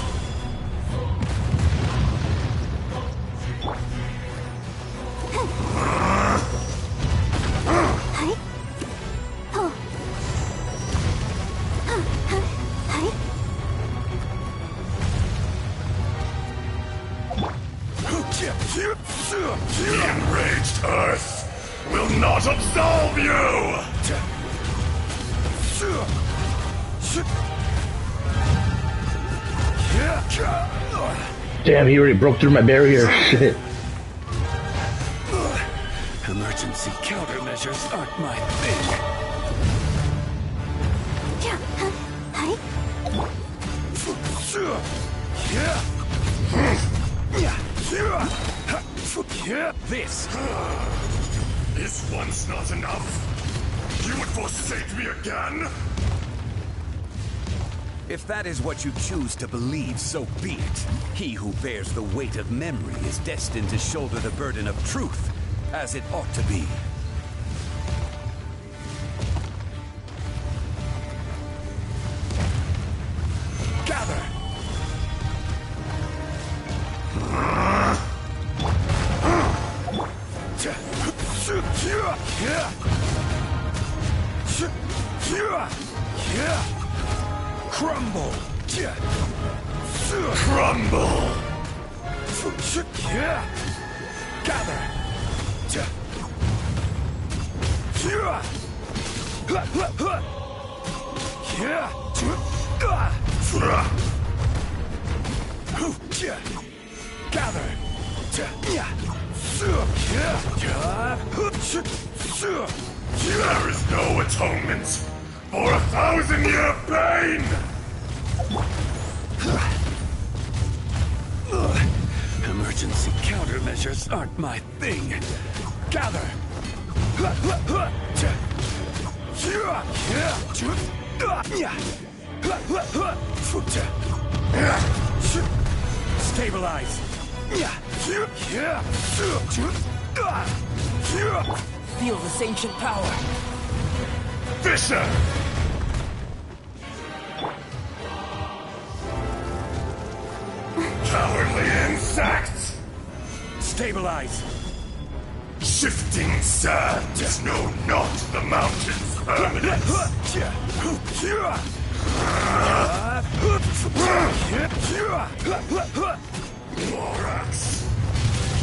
The enraged Earth will not absolve you! Damn, he already broke through my barrier. Shit. Emergency countermeasures aren't my thing. This is once not enough. You would forsake me again? If that is what you choose to believe, so be it. He who bears the weight of memory is destined to shoulder the burden of truth, as it ought to be. Gather! Crumble! Crumble! Gather! Gather! There is no atonement for 1,000-year pain! Emergency countermeasures aren't my thing. Gather! Stabilize! Feel this ancient power. Fisher! Cowardly insects! Stabilize! Shifting sands know not the mountain's permanence! Lorax!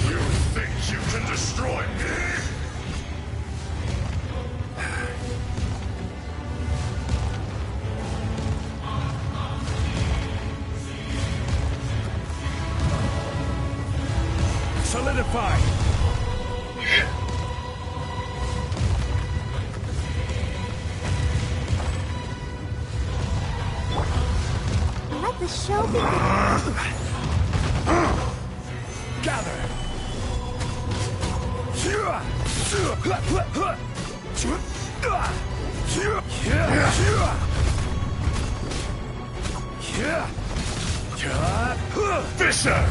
You think you can destroy me? Solidify! show begin. Gather! Fisher!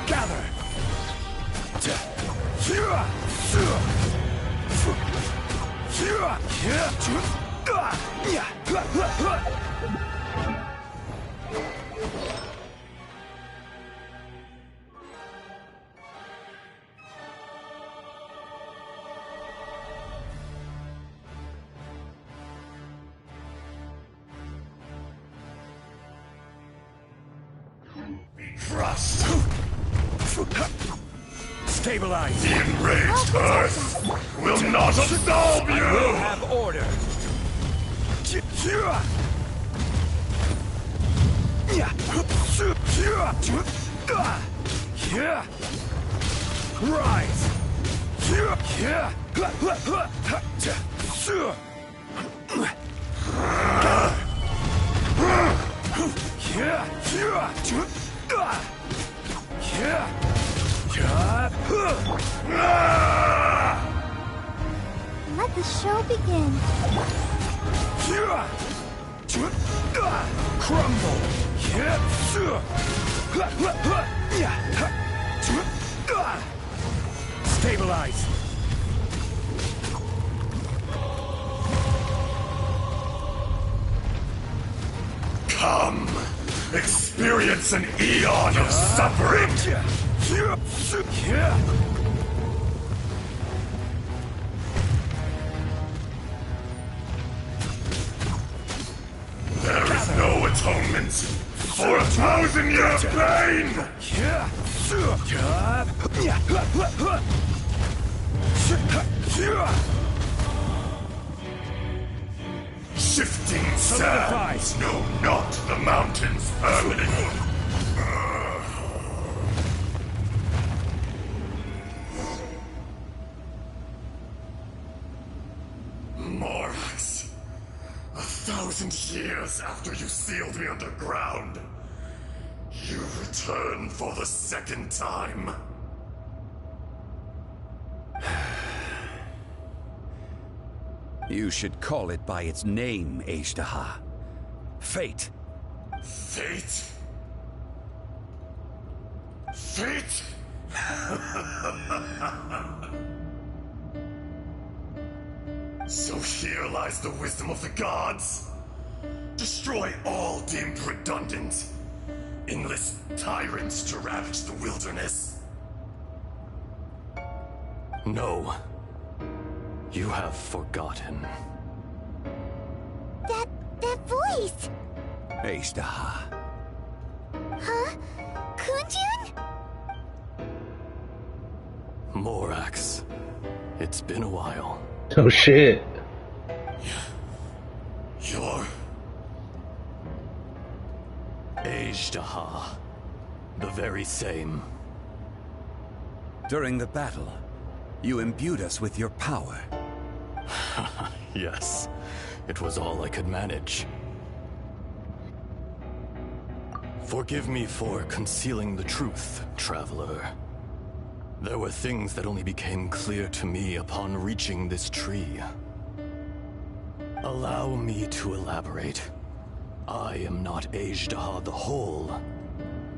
Gather! Trust! Stabilize! The enraged Earth will not absolve you! I will have order! Rise! Let the show begin. Crumble! Stabilize! Come! Experience an eon of suffering! There is no atonement for 1,000-year pain! Shifting sands know not the mountain's permanent. Morax, 1,000 years after you sealed me underground, you return for the second time. You should call it by its name, Ajdaha. Fate. Fate? Fate? So here lies the wisdom of the gods. Destroy all deemed redundant. Enlist tyrants to ravage the wilderness. No. You have forgotten. That voice! Ajdaha. Huh? Kunjun? Morax. It's been a while. Oh shit. You're... Ajdaha. The very same. During the battle, you imbued us with your power. Yes. It was all I could manage. Forgive me for concealing the truth, traveler. There were things that only became clear to me upon reaching this tree. Allow me to elaborate. I am not Ajdaha the whole,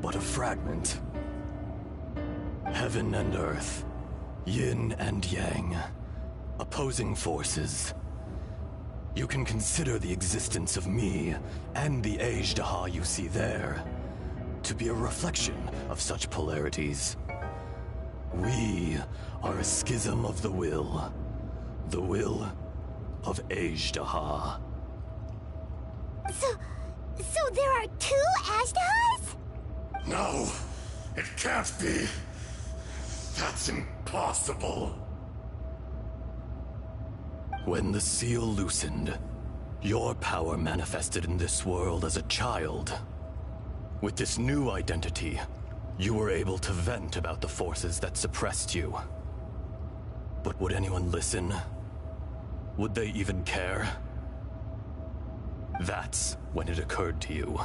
but a fragment. Heaven and earth, yin and yang, opposing forces. You can consider the existence of me and the Ajdaha you see there to be a reflection of such polarities. We are a schism of the will of Ajdaha. So there are two Ajdahas? No, it can't be. That's impossible. When the seal loosened, your power manifested in this world as a child. With this new identity, you were able to vent about the forces that suppressed you. But would anyone listen? Would they even care? That's when it occurred to you.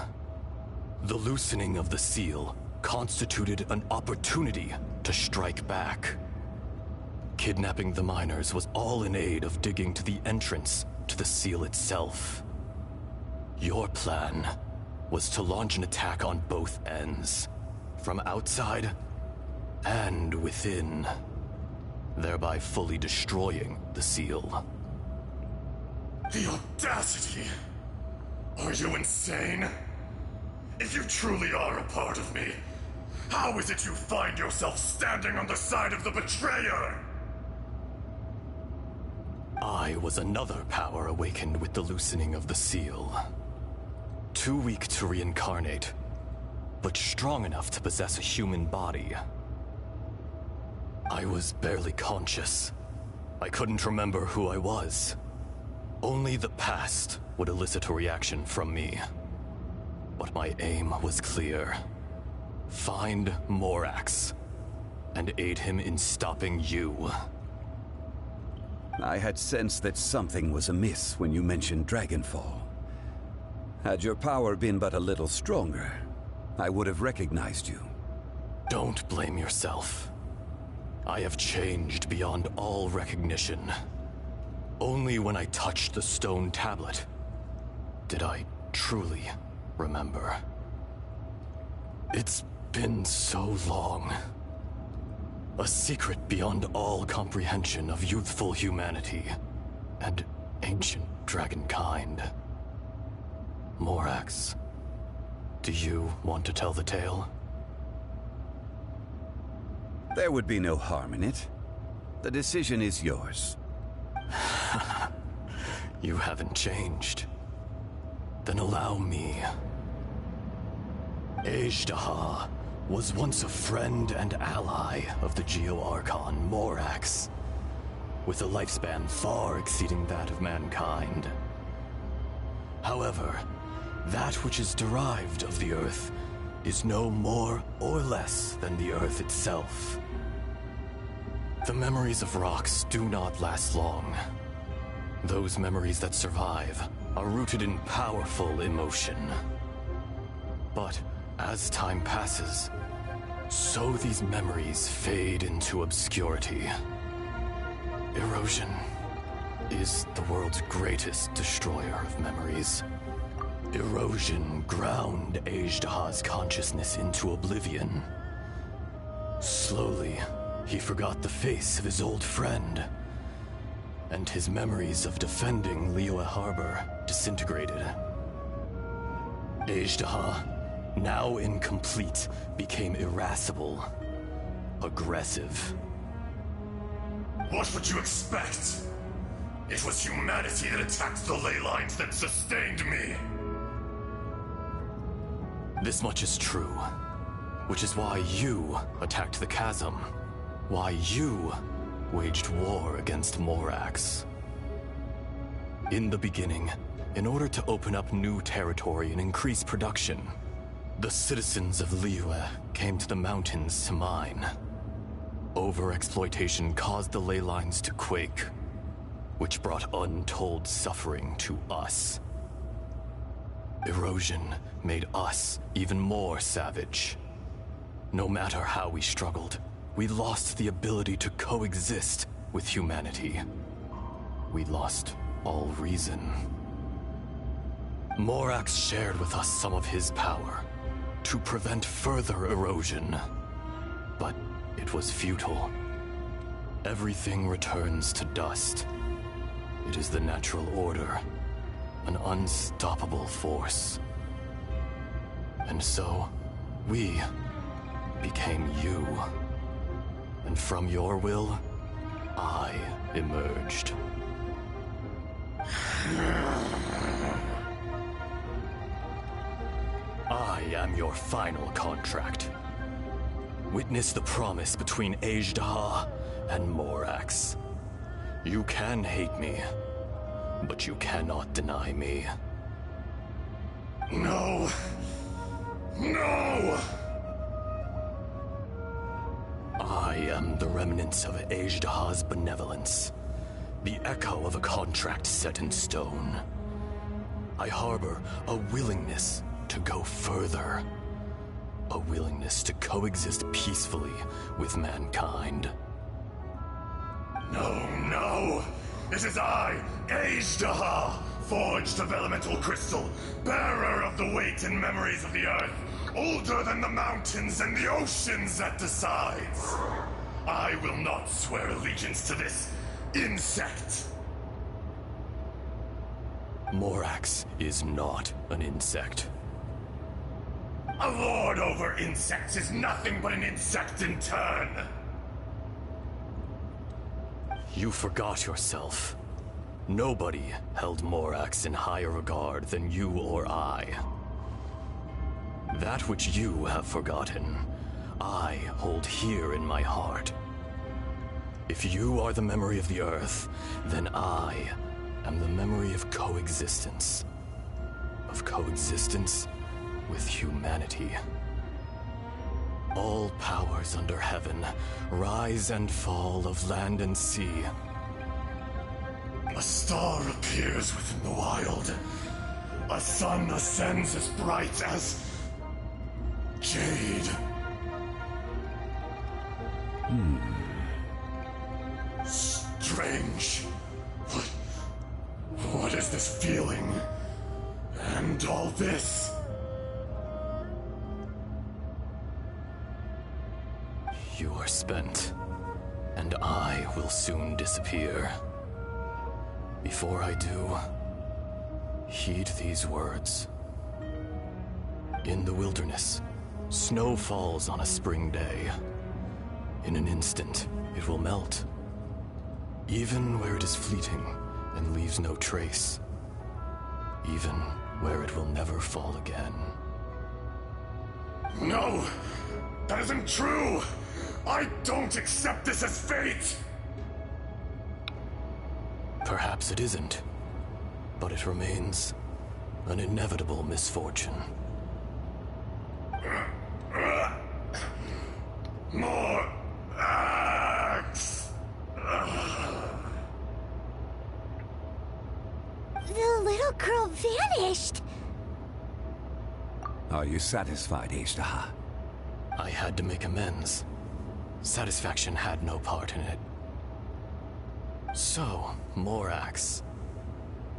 The loosening of the seal constituted an opportunity to strike back. Kidnapping the miners was all in aid of digging to the entrance to the seal itself. Your plan was to launch an attack on both ends, from outside and within, thereby fully destroying the seal. The audacity! Are you insane? If you truly are a part of me, how is it you find yourself standing on the side of the betrayer? I was another power awakened with the loosening of the seal. Too weak to reincarnate, but strong enough to possess a human body. I was barely conscious. I couldn't remember who I was. Only the past would elicit a reaction from me. But my aim was clear. Find Morax and aid him in stopping you. I had sensed that something was amiss when you mentioned Dragonfall. Had your power been but a little stronger, I would have recognized you. Don't blame yourself. I have changed beyond all recognition. Only when I touched the stone tablet did I truly remember. It's been so long. A secret beyond all comprehension of youthful humanity and ancient dragonkind. Morax, do you want to tell the tale? There would be no harm in it. The decision is yours. You haven't changed. Then allow me. Ajdaha was once a friend and ally of the Geo-Archon Morax, with a lifespan far exceeding that of mankind. However, that which is derived of the Earth is no more or less than the Earth itself. The memories of rocks do not last long. Those memories that survive are rooted in powerful emotion. But as time passes, so these memories fade into obscurity. Erosion is the world's greatest destroyer of memories. Erosion ground Ajdaha's consciousness into oblivion. Slowly, he forgot the face of his old friend, and his memories of defending Liyue Harbor disintegrated. Ajdaha, now incomplete, became irascible, aggressive. What would you expect? It was humanity that attacked the ley lines that sustained me. This much is true, which is why you attacked the chasm, why you waged war against Morax. In the beginning, in order to open up new territory and increase production, the citizens of Liyue came to the mountains to mine. Overexploitation caused the ley lines to quake, which brought untold suffering to us. Erosion made us even more savage. No matter how we struggled, we lost the ability to coexist with humanity. We lost all reason. Morax shared with us some of his power to prevent further erosion, but it was futile. Everything returns to dust. It is the natural order, an unstoppable force. And so, we became you. And from your will, I emerged. I am your final contract. Witness the promise between Ajdaha and Morax. You can hate me, but you cannot deny me. No! No! I am the remnants of Ajdaha's benevolence, the echo of a contract set in stone. I harbor a willingness to go further, a willingness to coexist peacefully with mankind. No, no! It is I, Ajdaha, forged of elemental crystal, bearer of the weight and memories of the earth, older than the mountains and the oceans that decides. I will not swear allegiance to this insect. Morax is not an insect. A lord over insects is nothing but an insect in turn. You forgot yourself. Nobody held Morax in higher regard than you or I. That which you have forgotten, I hold here in my heart. If you are the memory of the Earth, then I am the memory of coexistence. Of coexistence with humanity. All powers under heaven, rise and fall of land and sea. A star appears within the wild. A sun ascends as bright as jade. Strange. What is this feeling? And all this? You are spent, and I will soon disappear. Before I do, heed these words. In the wilderness, snow falls on a spring day. In an instant, it will melt. Even where it is fleeting and leaves no trace. Even where it will never fall again. No! That isn't true! I don't accept this as fate! Perhaps it isn't, but it remains an inevitable misfortune. More axe! The little girl vanished! Are you satisfied, Ajdaha? I had to make amends. Satisfaction had no part in it. So, Morax,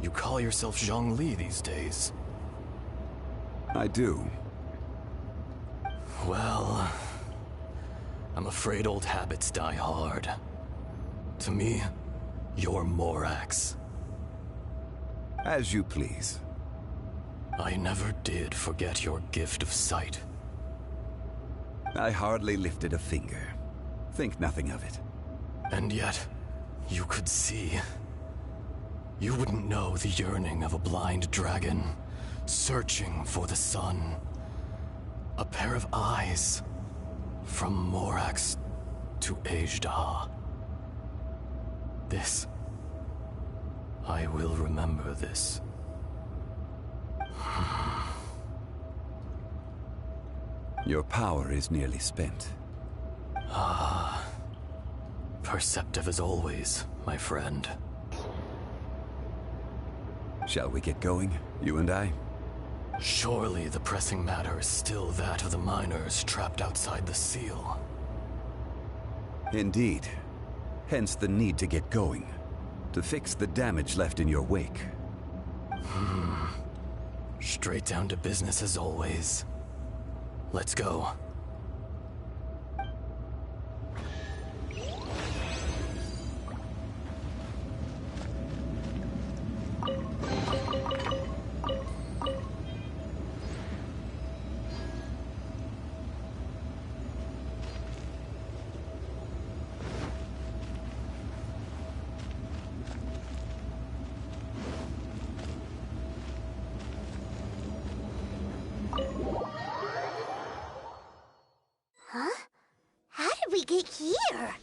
you call yourself Zhongli these days? I do. Well, I'm afraid old habits die hard. To me, you're Morax. As you please. I never did forget your gift of sight. I hardly lifted a finger. Think nothing of it. And yet, you could see. You wouldn't know the yearning of a blind dragon, searching for the sun. A pair of eyes, from Morax to Ajdaha. This, I will remember this. Your power is nearly spent. Ah, perceptive as always, my friend. Shall we get going, you and I? Surely the pressing matter is still that of the miners trapped outside the seal. Indeed. Hence the need to get going. To fix the damage left in your wake. Straight down to business as always. Let's go. Huh? How did we get here?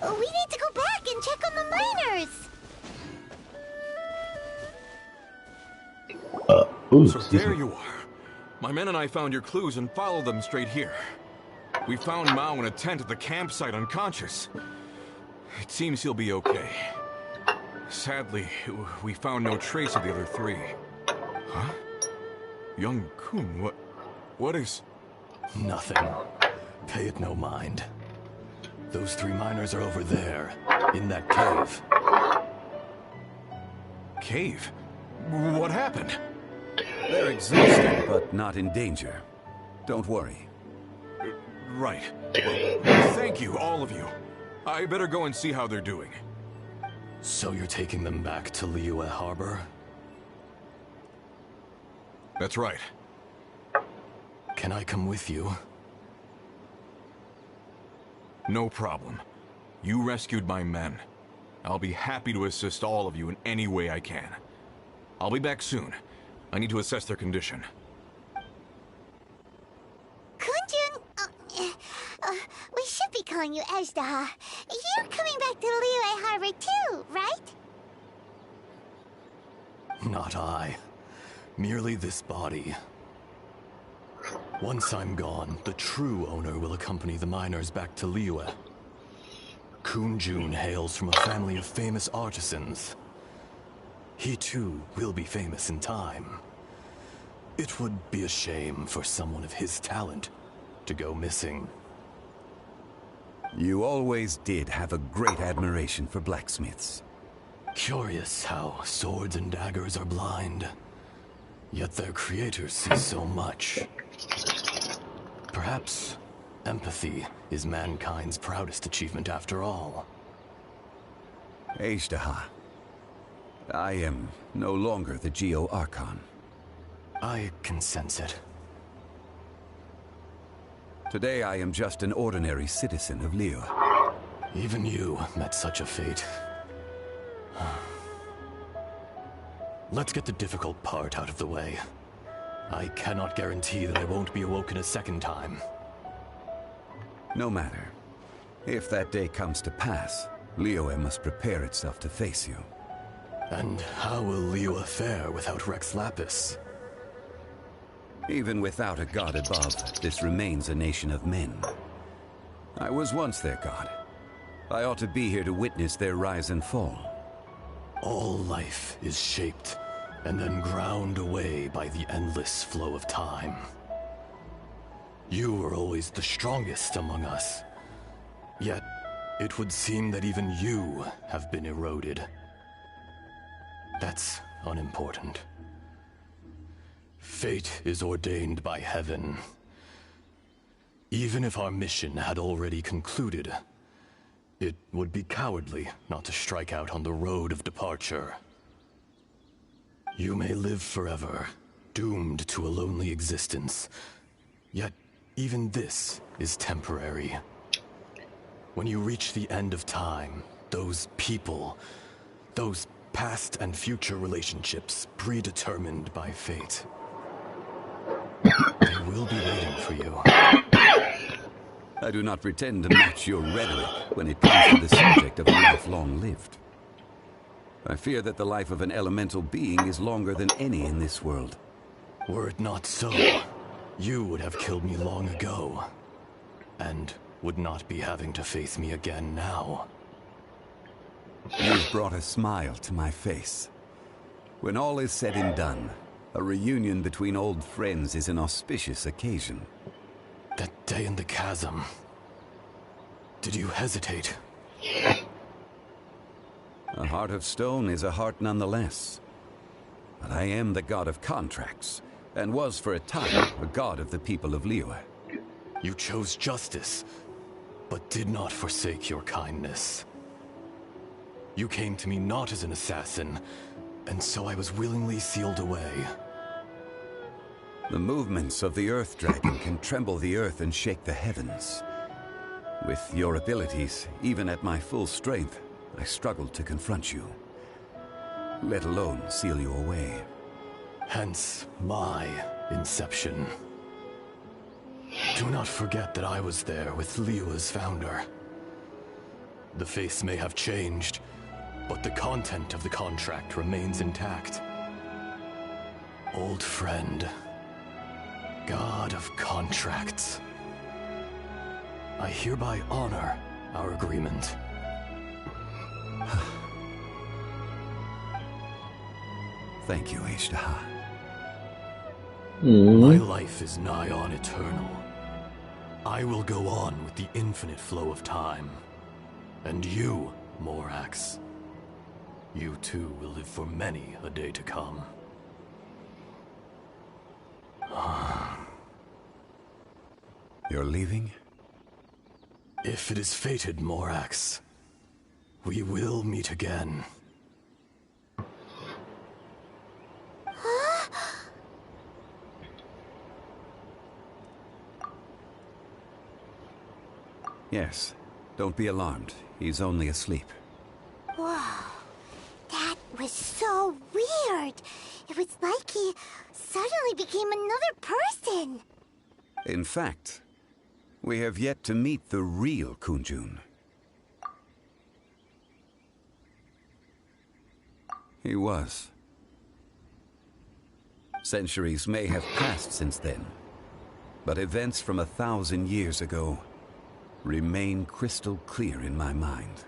We need to go back and check on the miners! So there you are. My men and I found your clues and followed them straight here. We found Mao in a tent at the campsite unconscious. It seems he'll be okay. Sadly, we found no trace of the other three. Huh? Young Kun, what is... Nothing. Pay it no mind. Those 3 miners are over there, in that cave. Cave? What happened? They're exhausted, but not in danger. Don't worry. Right. Well, thank you, all of you. I better go and see how they're doing. So you're taking them back to Liyue Harbor? That's right. Can I come with you? No problem. You rescued my men. I'll be happy to assist all of you in any way I can. I'll be back soon. I need to assess their condition. Kunjun, we should be calling you Ezdaha. You're coming back to Liyue Harbor too, right? Not I. Merely this body. Once I'm gone, the true owner will accompany the miners back to Liyue. Kunjun hails from a family of famous artisans. He too will be famous in time. It would be a shame for someone of his talent to go missing. You always did have a great admiration for blacksmiths. Curious how swords and daggers are blind, yet their creators see so much. Perhaps empathy is mankind's proudest achievement after all. Ezdaha, I am no longer the Geo-Archon. I can sense it. Today I am just an ordinary citizen of Liyue. Even you met such a fate. Let's get the difficult part out of the way. I cannot guarantee that I won't be awoken a second time. No matter. If that day comes to pass, Liyue must prepare itself to face you. And how will Liyue fare without Rex Lapis? Even without a god above, this remains a nation of men. I was once their god. I ought to be here to witness their rise and fall. All life is shaped and then ground away by the endless flow of time. You were always the strongest among us. Yet, it would seem that even you have been eroded. That's unimportant. Fate is ordained by heaven. Even if our mission had already concluded, it would be cowardly not to strike out on the road of departure. You may live forever, doomed to a lonely existence. Yet, even this is temporary. When you reach the end of time, those people, those past and future relationships predetermined by fate, they will be waiting for you. I do not pretend to match your rhetoric when it comes to the subject of a life long lived. I fear that the life of an elemental being is longer than any in this world. Were it not so, you would have killed me long ago, and would not be having to face me again now. You've brought a smile to my face. When all is said and done, a reunion between old friends is an auspicious occasion. That day in the chasm, did you hesitate? A heart of stone is a heart nonetheless. But I am the god of contracts, and was for a time a god of the people of Liyue. You chose justice, but did not forsake your kindness. You came to me not as an assassin, and so I was willingly sealed away. The movements of the Earth Dragon can tremble the earth and shake the heavens. With your abilities, even at my full strength, I struggled to confront you, let alone seal you away. Hence my inception. Do not forget that I was there with Liyue's founder. The face may have changed, but the content of the contract remains intact. Old friend, god of contracts, I hereby honor our agreement. Thank you, Ezdaha. My life is nigh on eternal, I will go on with the infinite flow of time. And you, Morax, you too will live for many a day to come. You're leaving? If it is fated, Morax, we will meet again. Yes. Don't be alarmed. He's only asleep. Whoa. That was so weird. It was like he suddenly became another person. In fact, we have yet to meet the real Kunjun. He was. Centuries may have passed since then, but events from 1,000 years ago remain crystal clear in my mind.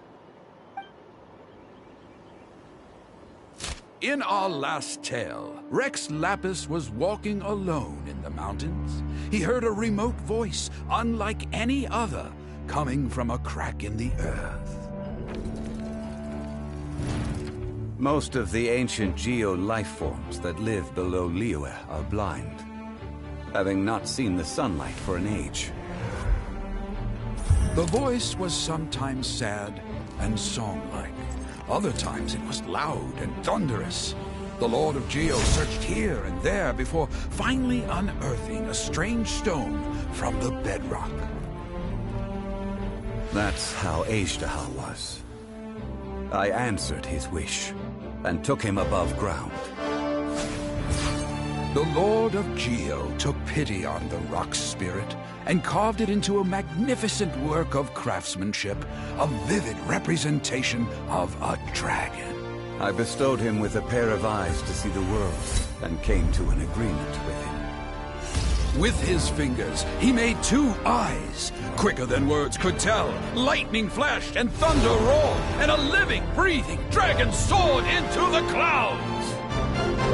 In our last tale, Rex Lapis was walking alone in the mountains. He heard a remote voice, unlike any other, coming from a crack in the earth. Most of the ancient geo-life forms that live below Liyue are blind, having not seen the sunlight for an age. The voice was sometimes sad and song-like. Other times it was loud and thunderous. The Lord of Geo searched here and there before finally unearthing a strange stone from the bedrock. That's how Ajdahar was. I answered his wish and took him above ground. The Lord of Geo took pity on the rock spirit and carved it into a magnificent work of craftsmanship, a vivid representation of a dragon. I bestowed him with a pair of eyes to see the world and came to an agreement with him. With his fingers, he made 2 eyes, quicker than words could tell. Lightning flashed and thunder roared, and a living, breathing dragon soared into the clouds.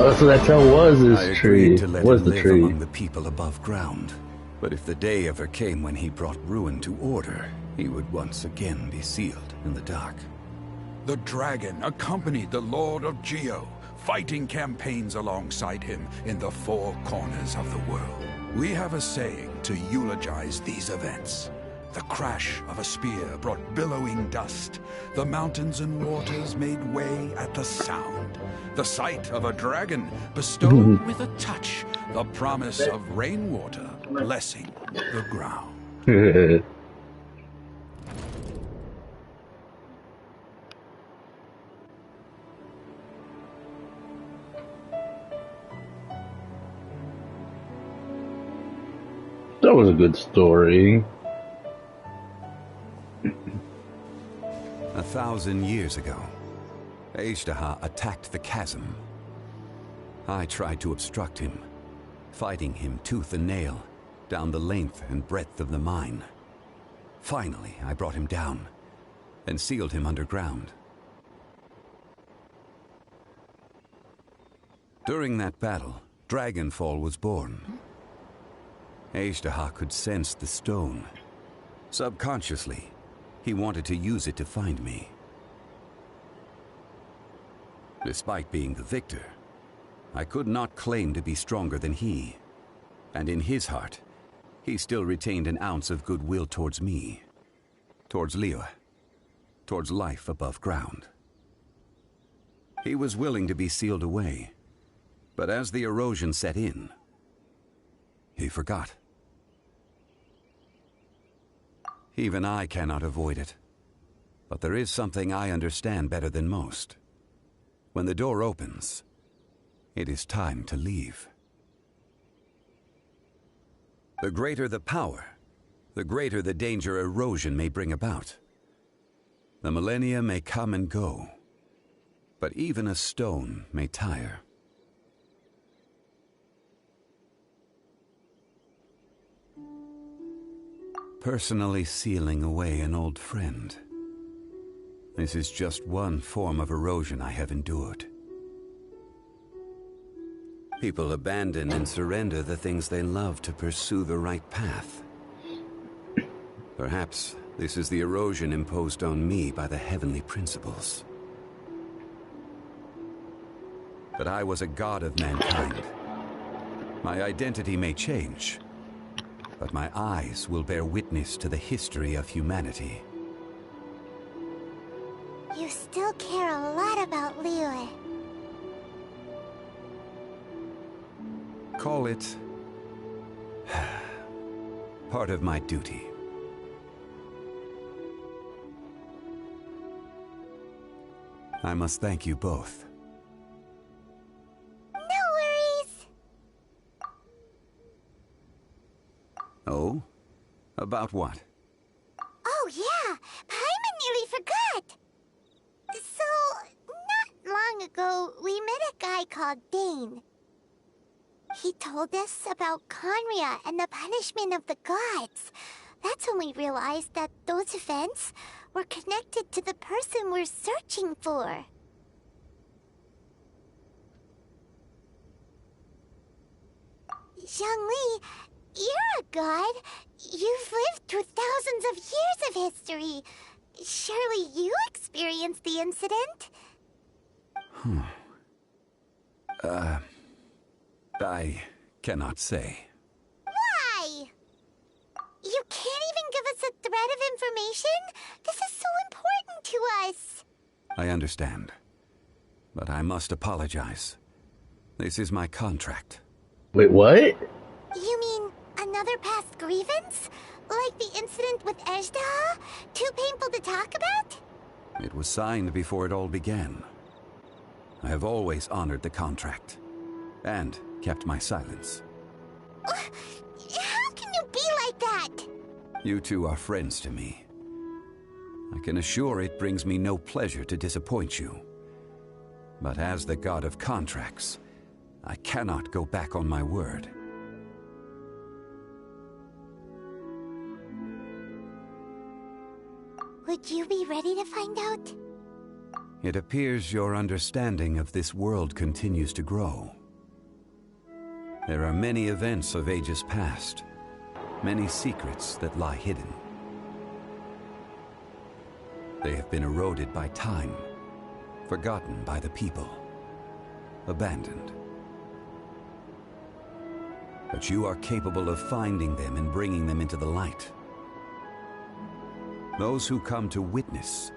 Oh, so that tail was I his tree. agreed to let Was him the live tree? among the people above ground. But if the day ever came when he brought ruin to order, he would once again be sealed in the dark. The dragon accompanied the Lord of Geo, fighting campaigns alongside him in the 4 corners of the world. We have a saying to eulogize these events. The crash of a spear brought billowing dust. The mountains and waters made way at the sound. The sight of a dragon bestowed with a touch the promise of rainwater blessing the ground. That was a good story. 1,000 years ago, Ajdahar attacked the chasm. I tried to obstruct him, fighting him tooth and nail down the length and breadth of the mine. Finally, I brought him down and sealed him underground. During that battle, Dragonfall was born. Ajdahar could sense the stone. Subconsciously, he wanted to use it to find me. Despite being the victor, I could not claim to be stronger than he. And in his heart, he still retained an ounce of goodwill towards me, towards Liyue, towards life above ground. He was willing to be sealed away, but as the erosion set in, he forgot. Even I cannot avoid it. But there is something I understand better than most. When the door opens, it is time to leave. The greater the power, the greater the danger erosion may bring about. The millennia may come and go, but even a stone may tire. Personally sealing away an old friend. This is just one form of erosion I have endured. People abandon and surrender the things they love to pursue the right path. Perhaps this is the erosion imposed on me by the heavenly principles. But I was a god of mankind. My identity may change, but my eyes will bear witness to the history of humanity. You still care a lot about Liyue. Call it part of my duty. I must thank you both. No worries. Oh? About what? Oh yeah, Paimon nearly forgot. So, not long ago, we met a guy called Dane. He told us about Conria and the punishment of the gods. That's when we realized that those events were connected to the person we're searching for. Zhongli, you're a god. You've lived through thousands of years of history. Surely you experienced the incident? I cannot say. Why? You can't even give us a thread of information? This is so important to us. I understand. But I must apologize. This is my contract. Wait, what? You mean another past grievance? Like the incident with Ejdaha? Too painful to talk about? It was signed before it all began. I have always honored the contract. And kept my silence. How can you be like that? You two are friends to me. I can assure it brings me no pleasure to disappoint you. But as the god of contracts, I cannot go back on my word. Would you be ready to find out? It appears your understanding of this world continues to grow. There are many events of ages past, many secrets that lie hidden. They have been eroded by time, forgotten by the people, abandoned. But you are capable of finding them and bringing them into the light. Those who come to witness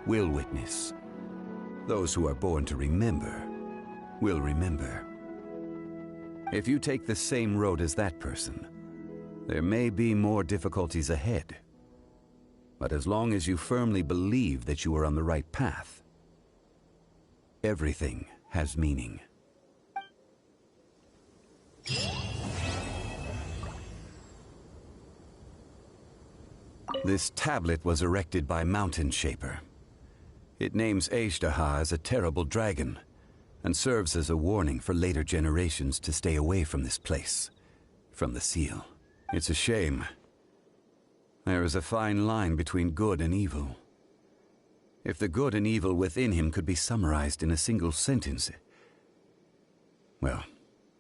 will witness. Those who are born to remember will remember. If you take the same road as that person, there may be more difficulties ahead. But as long as you firmly believe that you are on the right path, everything has meaning. This tablet was erected by Mountain Shaper. It names Ejdaha as a terrible dragon, and serves as a warning for later generations to stay away from this place, from the seal. It's a shame. There is a fine line between good and evil. If the good and evil within him could be summarized in a single sentence... Well,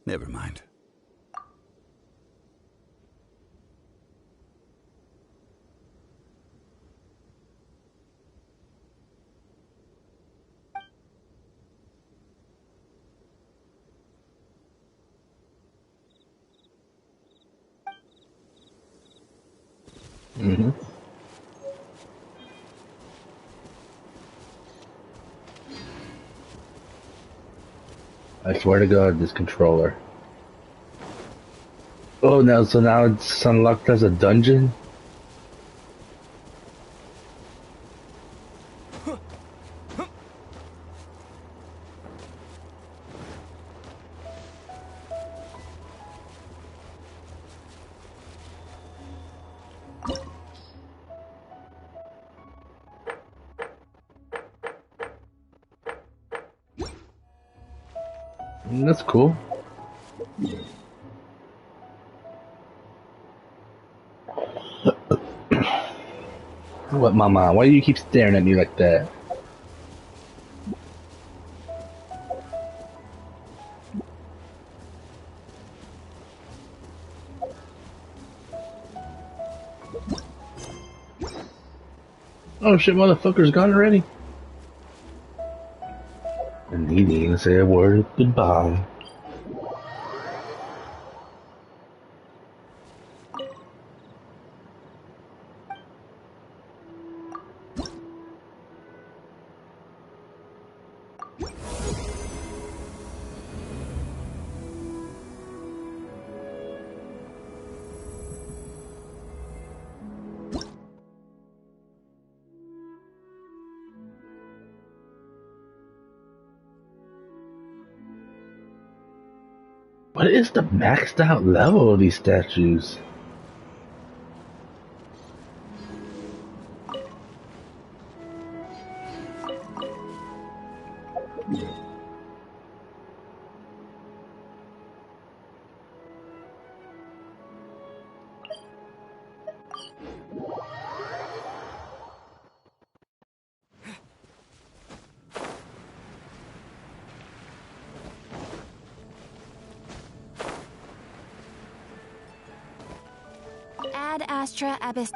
never mind. Mm-hmm. I swear to God, this controller. Oh, no, so now it's unlocked as a dungeon? That's cool. What, Mama? Why do you keep staring at me like that? Oh shit, motherfucker's gone already? And he didn't even say a word of goodbye. What is the maxed out level of these statues? Ad Astra Abyss.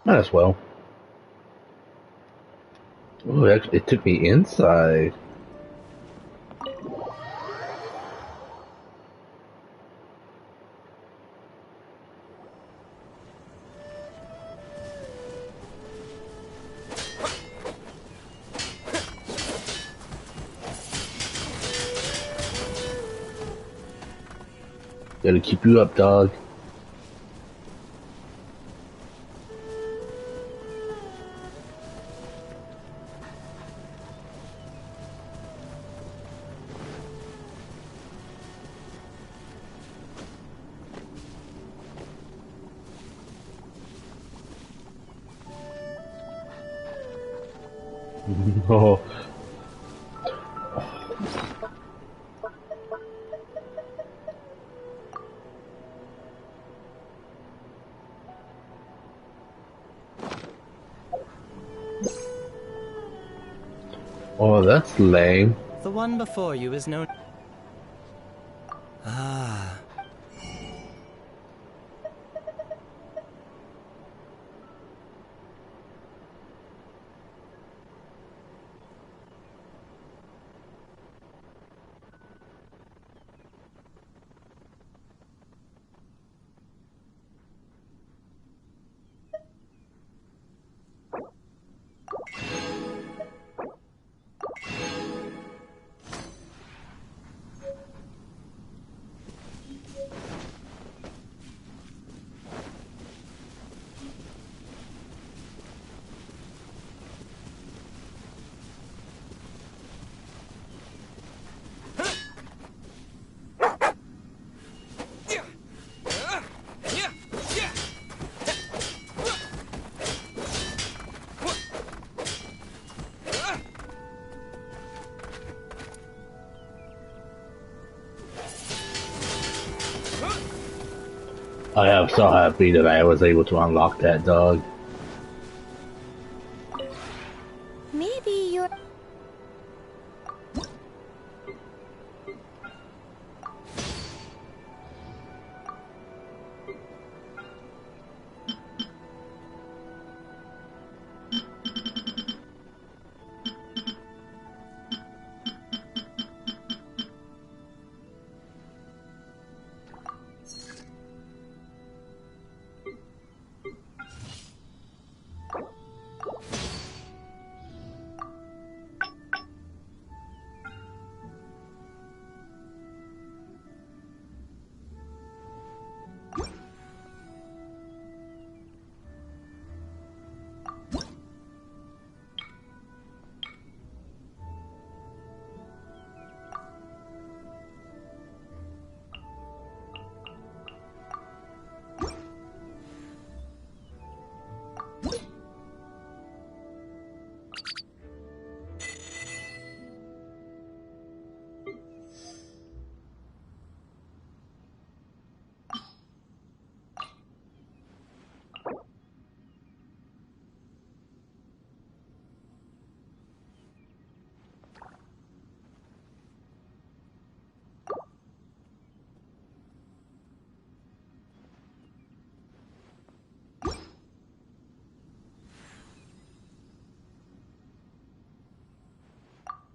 Might as well. Oh, actually, it took me inside. Gotta keep you up, dog. Oh. Oh, that's lame. The one before you is known. Ah. I am so happy that I was able to unlock that dog. Maybe you're...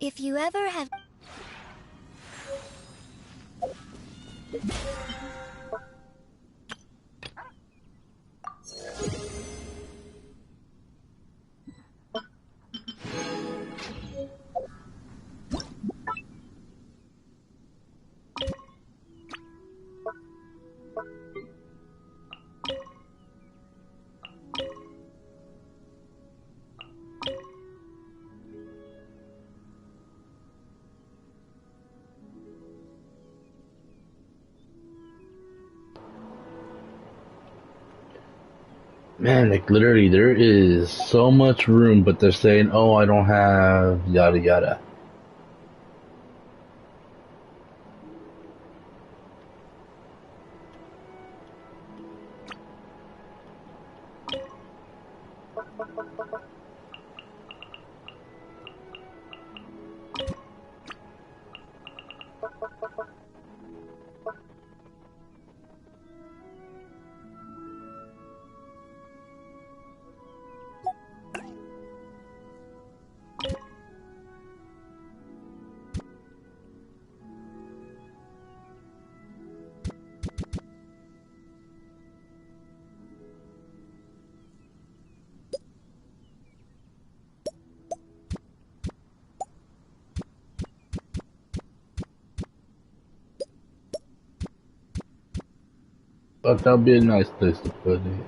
If you ever have... Man, like literally, there is so much room, but they're saying, "Oh, I don't have yada yada." But that'd be a nice place to put it.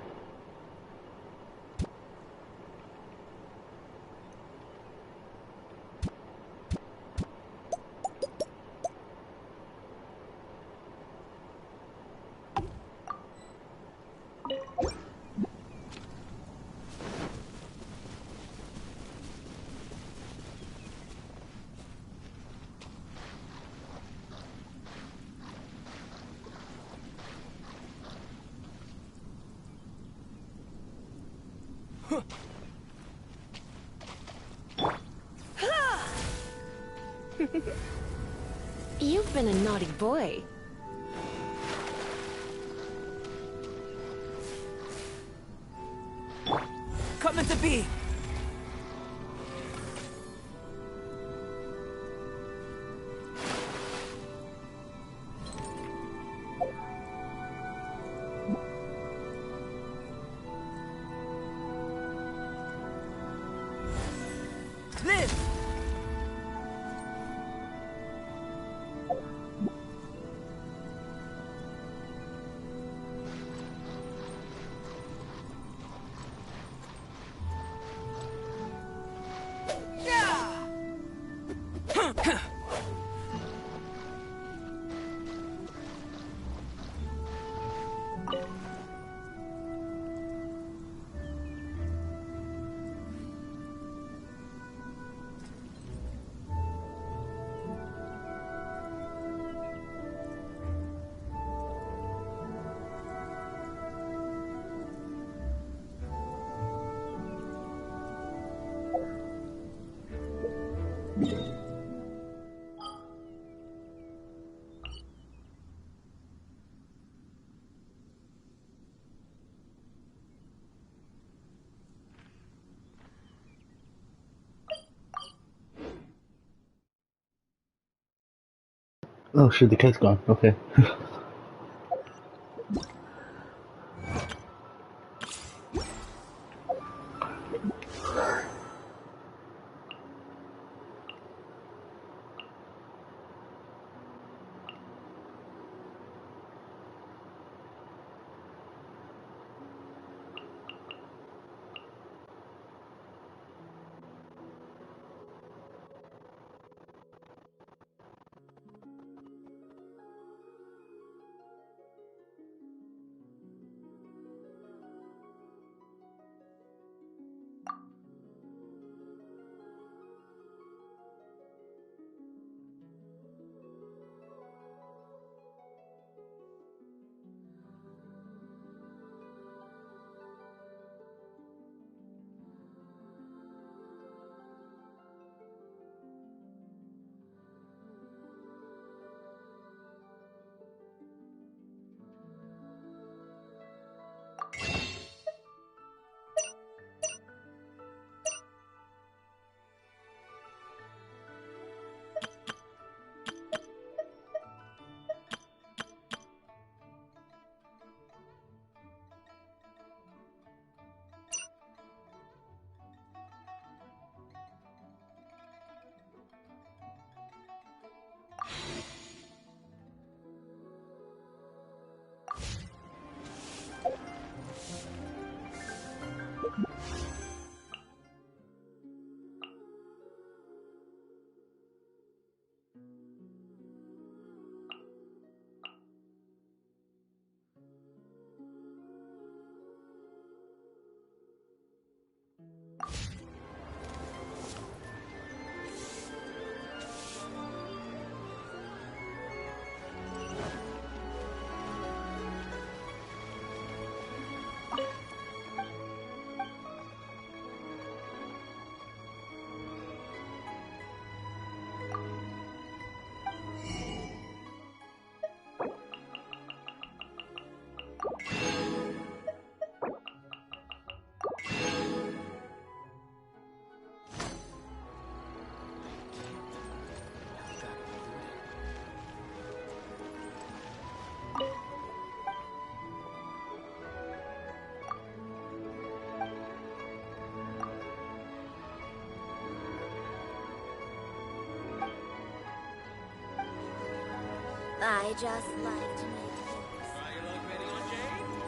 You've been a naughty boy. Coming to be. Live. Oh shit, the cat's gone. Okay. I just like to make things. Are you locating on Jade?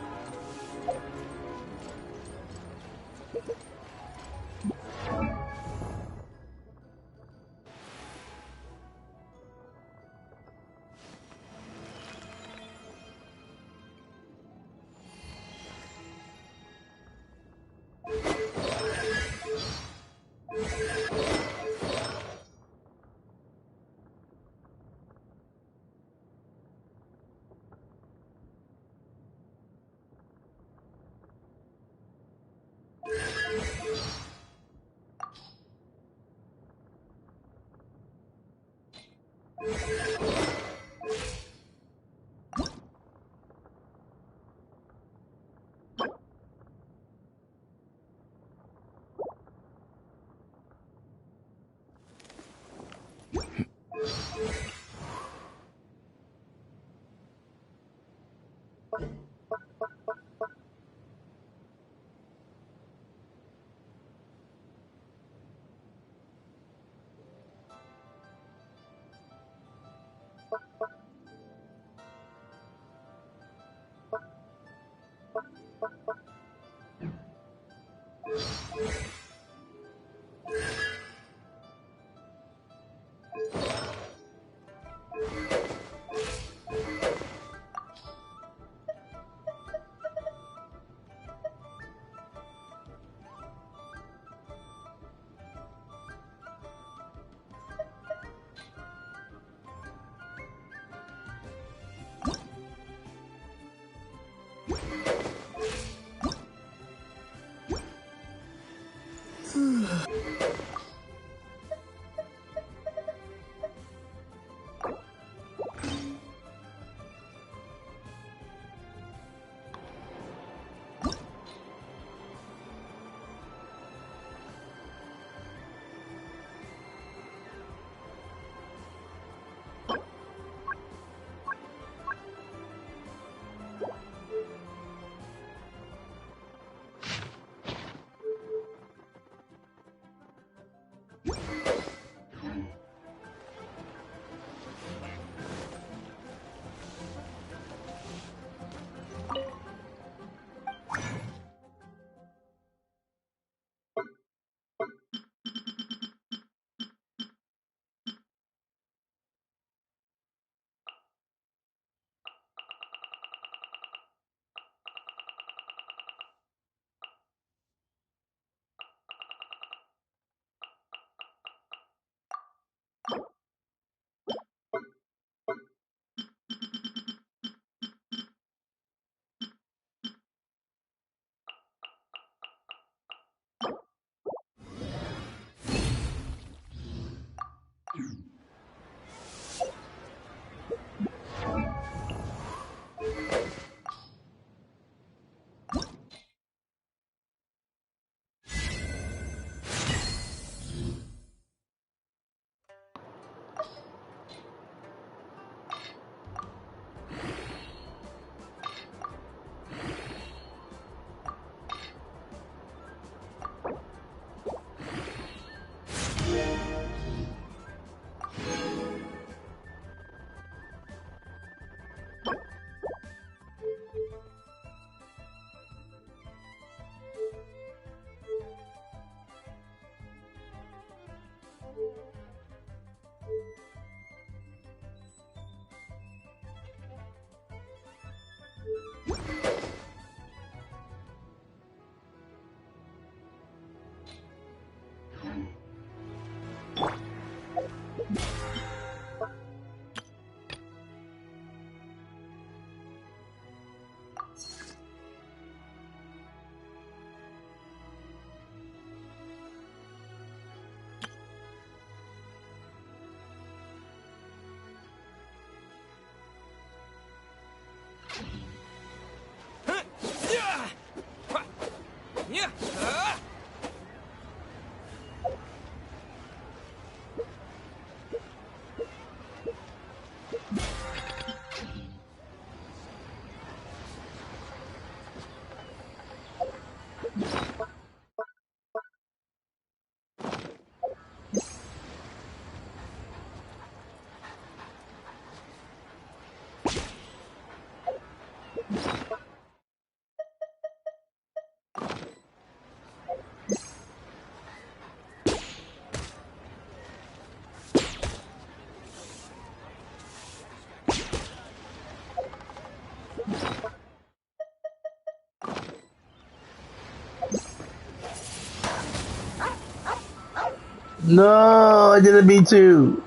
No, I didn't mean to.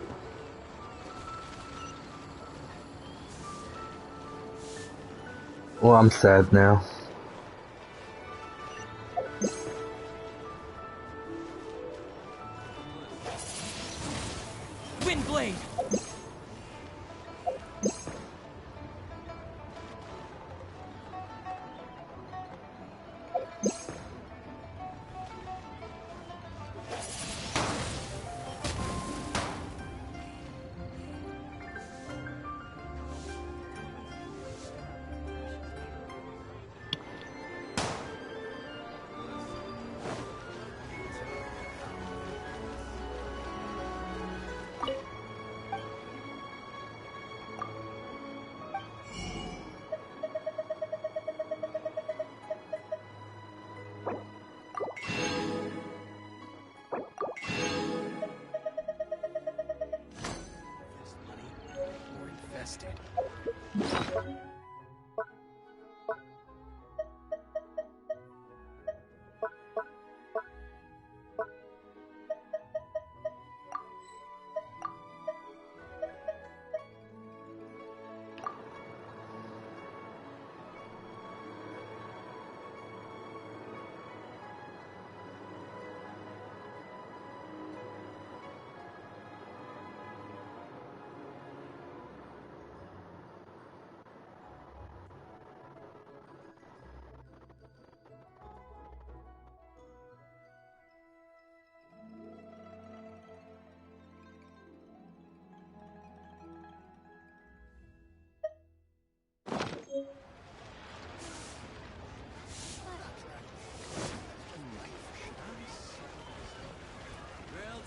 Well, I'm sad now. Windblade!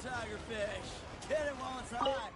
Tigerfish! Get it while it's hot!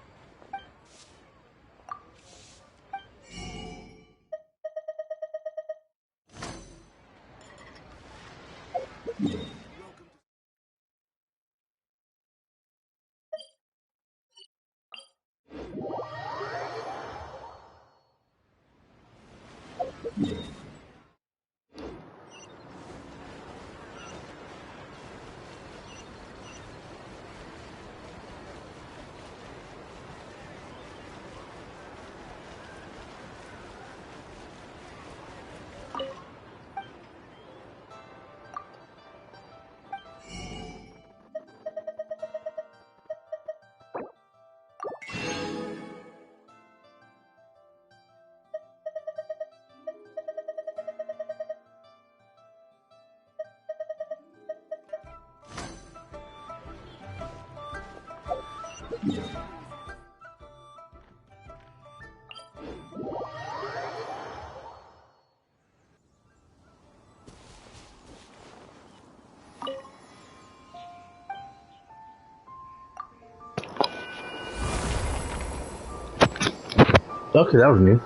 Okay, that was new.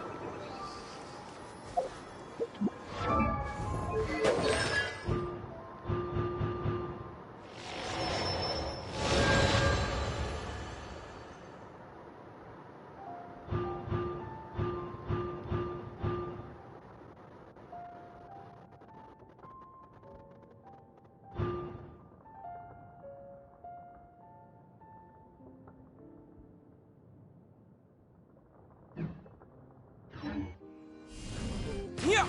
Yeah!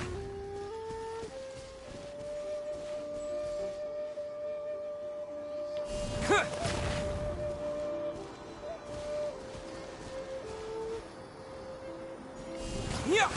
Yeah!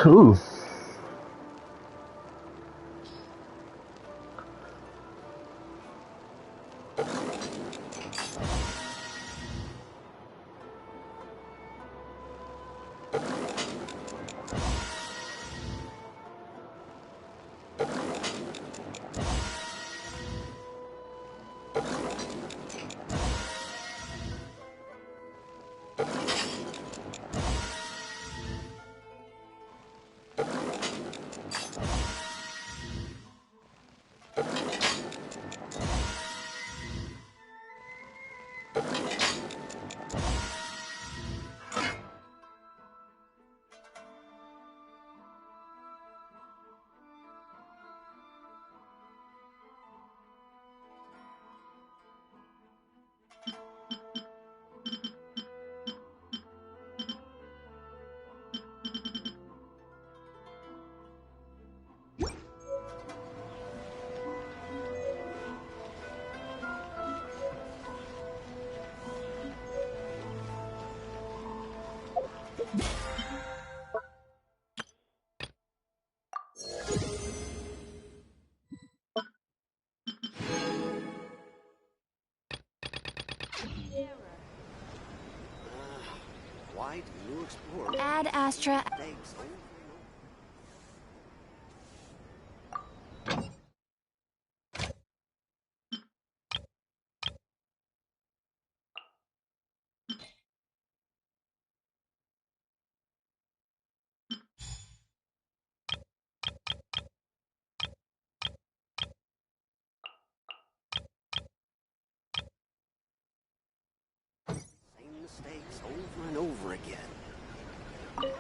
Ooh. Why do you explore? Ad Astra. Thanks. mistakes over and over again.